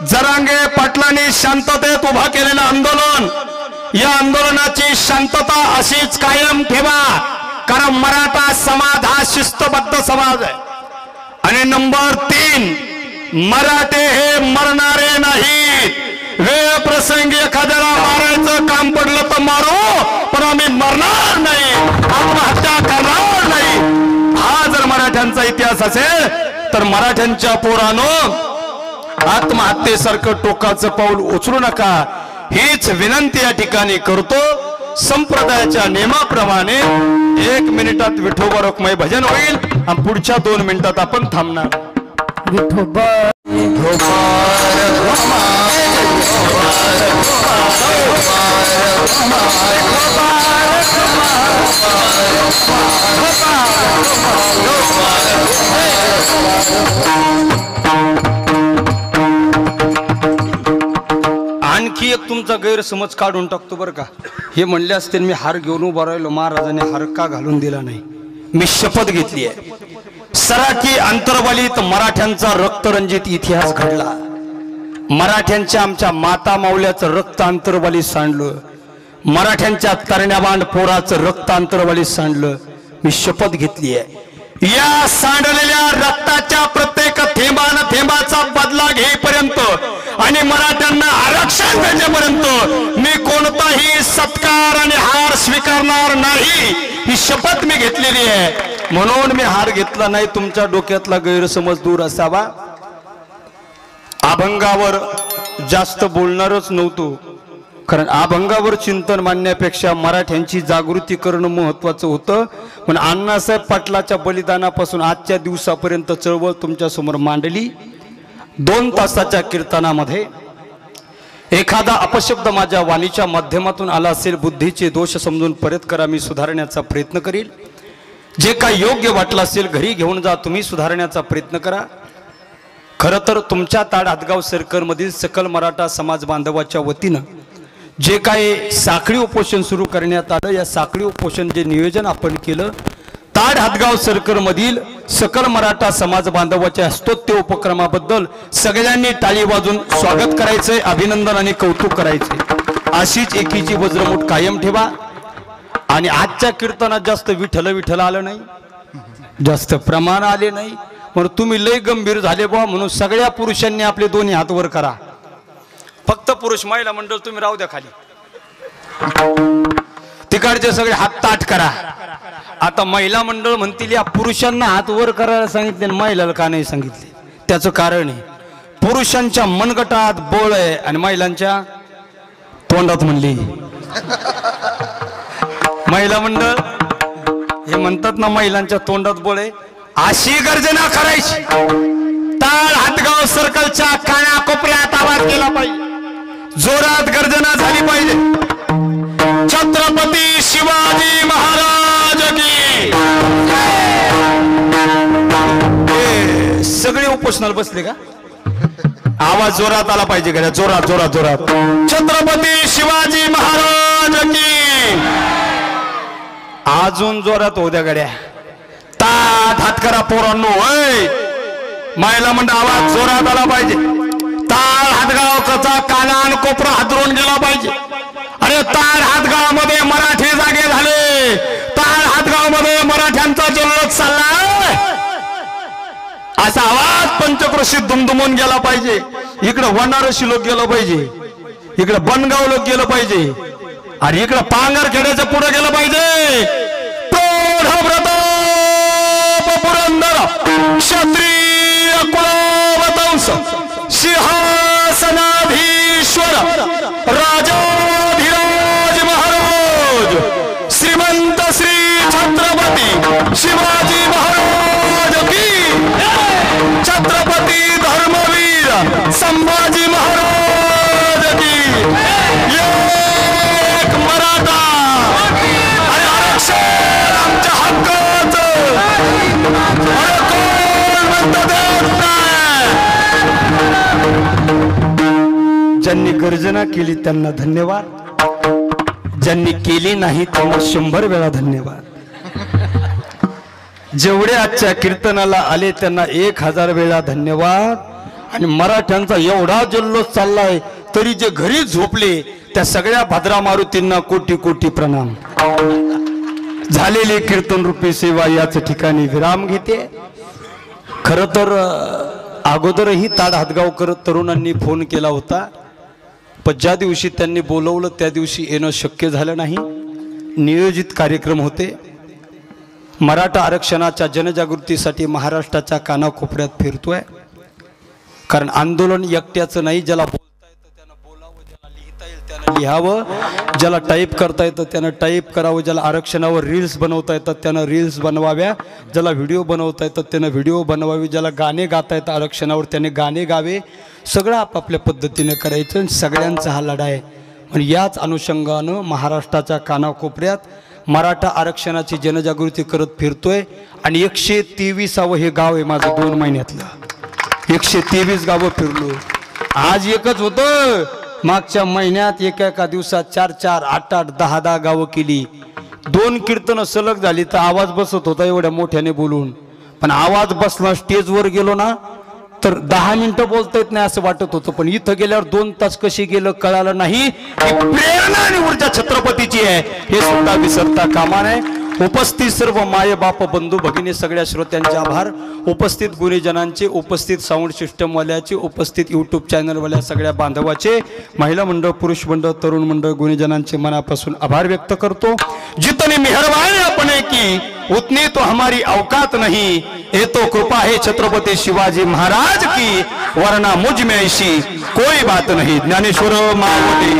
जरांगे पाटलांनी शांततेत उभा केलेलं आंदोलन, या आंदोलनाची शांतता अशीच कायम ठेवा कारण मराठा समाज हा शिस्तबद्ध समाज आहे. आणि नंबर 3, मराठे हे मरणारे नाहीत. वेळ प्रसंगी एखाद्याला मारायचं काम पडलं तर मारू पण आम्ही मरणार नाही, आत्महत्या करणार नाही. हा जर मराठ्यांचा इतिहास असेल तर मराठ्यांच्या पोरांनो आत्महत्येसारखं टोकाचं पाऊल उचलू नका हीच विनंती या ठिकाणी करतो. संप्रदायाच्या नियमाप्रमाणे 1 मिनिटात विठोबा रखुमाई भजन होईल आणि पुढच्या 2 मिनिटात आपण थांबणार. विठोबा आणखी एक तुमचा गैरसमज काढून टाकतो बरं का. हे म्हणले असते मी हार घेऊन उभा राहिलो, महाराजांनी हार का घालून दिला नाही. मी शपथ घेतली आहे. सराकी अंतर्वलीत मराठ्यांचा रक्तरंजित इतिहास घडला. मराठ्यांच्या आमच्या माता मावल्याचं रक्त अंतर्वलीत सांडलं. मराठ्यांच्या तरण्याबांड पोराचं रक्त अंतर्वलीत सांडलं. मी शपथ घेतली आहे या सांडलेल्या रक्ताच्या प्रत्येक थेंबाचा बदला घेईपर्यंत आणि मराठ्यांना आरक्षण देण्यापर्यंत मी कोणताही सत्कार आणि हार स्वीकारणार नाही ही शपथ मी घेतलेली आहे. म्हणून मी हार घेतला नाही. तुमच्या डोक्यातला गैरसमज दूर असावा. अभंगावर जास्त बोलणारच नव्हतो कारण अभंगावर चिंतन मांडण्यापेक्षा मराठ्यांची जागृती करणं महत्वाचं होतं. पण अण्णासाहेब पाटलाच्या बलिदानापासून आजच्या दिवसापर्यंत चळवळ तुमच्या समोर मांडली. 2 तासाच्या कीर्तनामध्ये एखादा अपशब्द माझ्या वाणीच्या माध्यमातून आला असेल बुद्धीचे दोष समजून परत करा, मी सुधारण्याचा प्रयत्न करील. जे काही योग्य वाटलं असेल घरी घेऊन जा, तुम्ही सुधारण्याचा प्रयत्न करा. खरं तर तुमच्या ताड हातगाव सर्कलमधील सकल मराठा समाज बांधवाच्या वतीनं जे काही साखळी उपोषण सुरू करण्यात आलं, या साखळी उपोषण जे नियोजन आपण केलं, ताड हातगाव सर्कलमधील सकल मराठा समाज बांधवाच्या स्तोत्र उपक्रमाबद्दल सगळ्यांनी टाळी वाजून स्वागत करायचंय, अभिनंदन आणि कौतुक करायचंय. अशीच एकीची वज्रमूठ कायम ठेवा. आणि आजच्या कीर्तनात जास्त विठ्ठल विठ्ठल आलं नाही, जास्त प्रमाण आले नाही. म्हणून तुम्ही लय गंभीर झाले बा म्हणून सगळ्या पुरुषांनी आपले दोन्ही हात वर करा. फक्त पुरुष, महिला मंडळ तुम्ही राहू द्या खाली. तिकडचे सगळे हात ताट करा. आता महिला मंडळ म्हणतील या पुरुषांना हात वर करायला सांगितले महिलाला का नाही सांगितले. त्याचं कारण आहे पुरुषांच्या मनगटात बळ आहे आणि महिलांच्या तोंडात म्हणली. महिला मंडळ हे म्हणतात ना महिलांच्या तोंडात बळ आहे, अशी गर्जना करायची. ताड हातगाव सर्कलच्या कानाकोपऱ्यात आवाज केला पाहिजे, जोरात गर्जना झाली पाहिजे. छत्रपती शिवाजी महाराज की. सगळे उपोषणाला बसले का? आवाज जोरात आला पाहिजे का? जोरात जोरात जोरात. छत्रपती शिवाजी महाराज की. अजून जोरात होऊ द्या गड्या. ताट हात करा पोरांनो. महिला मंडळ आवाज जोरात आला पाहिजे. ताड हातगावचा कानान कोपरा हादरून गेला पाहिजे. अरे ताड हातगावामध्ये मराठी जागे झाले, ताड हातगावामध्ये मराठ्यांचा जल्लोष चालला असा आवाज पंचक्रोशीत दुमदुमून गेला पाहिजे. इकडे वनारसी लोक गेलं पाहिजे, इकडे बनगाव लोक गेलं पाहिजे. आणि इकडं पांगर खेड्याच्या पुढे गेलं पाहिजे प्रौढ प्रताप पुरंदर क्षत्रिय कुलवंश सिंहासनाधीश्वर राजाधिराज महाराज श्रीमंत श्री छत्रपती शिवाजी महाराज की छत्रपती धर्मवीर संभाजी महाराज की एक मराठा आणि आरक्षण आमच्या हक्काचं अरे कोण म्हणतं देत नाही. ज्यांनी गर्जना केली त्यांना धन्यवाद, ज्यांनी केली नाही त्यांना 100 वेळा धन्यवाद. जेवढे आजच्या कीर्तनाला आले त्यांना 1000 वेळा धन्यवाद. आणि मराठ्यांचा एवढा जल्लोष चाललाय तरी जे घरी झोपले त्या सगळ्या भद्रा मारुतींना कोटी कोटी प्रणाम. झालेली कीर्तन रूपी सेवा याच ठिकाणी विराम घेते. खर तर अगोदरही ताड हातगावकर तरुणांनी फोन केला होता, पण ज्या दिवशी त्यांनी बोलवलं त्या दिवशी येणं शक्य झालं नाही. नियोजित कार्यक्रम होते. मराठा आरक्षणाच्या जनजागृतीसाठी महाराष्ट्राच्या कानाकोपऱ्यात फिरतोय. कारण आंदोलन एकट्याचं नाही, ज्याला बोलता येतं त्यानं बोलावं, ज्याला लिहिता येईल त्यानं लिहावं, ज्याला टाईप करता येतं त्यानं टाईप करावं, ज्याला आरक्षणावर रील्स बनवता येतात त्यानं रील्स बनवाव्या, ज्याला व्हिडिओ बनवता येतात त्यानं व्हिडिओ बनवावे, ज्याला गाणे गाता येतं आरक्षणावर त्याने गाणे गावे. सगळं आपापल्या पद्धतीने करायचं. सगळ्यांचा हा लढा आहे. पण याच अनुषंगानं महाराष्ट्राच्या कानाकोपऱ्यात मराठा आरक्षणाची जनजागृती करत फिरतोय. आणि 123वे हे गाव आहे माझं 2 महिन्यातलं. 123 गावं फिरलो. आज एकच होतं. मागच्या महिन्यात एका दिवसात 4-4, 8-8, 10-10 गावं केली. 2 कीर्तनं सलग झाली तर आवाज बसत होता एवढ्या मोठ्याने बोलून. पण आवाज बसला, स्टेजवर गेलो ना तर 10 मिनिटं बोलता येत नाही असं वाटत होतं. पण इथं गेल्यावर 2 तास कशी गेलं कळालं नाही. ही प्रेरणा आणि ऊर्जा छत्रपतीची आहे हे सुद्धा विसरता कामा नये. उपस्थित सर्व माय बाप बंधू भगिनी सगळ्या श्रोत्यांचे आभार. उपस्थित गुणीजनांचे, उपस्थित साऊंड सिस्टमवाल्याचे, उपस्थित यूट्यूब चॅनलवाल्या सगळ्या बांधवाचे, महिला मंडळ, पुरुष मंडळ, तरुण मंडळ, गुणीजनांचे मनापासून आभार व्यक्त करतो. जितनी मेहरबानी अपने की उतनी तो हमारी औकात नहीं, ये तो कृपा है छत्रपति शिवाजी महाराज की, वरना मुझ में ऐसी कोई बात नहीं. ज्ञानेश्वर मावते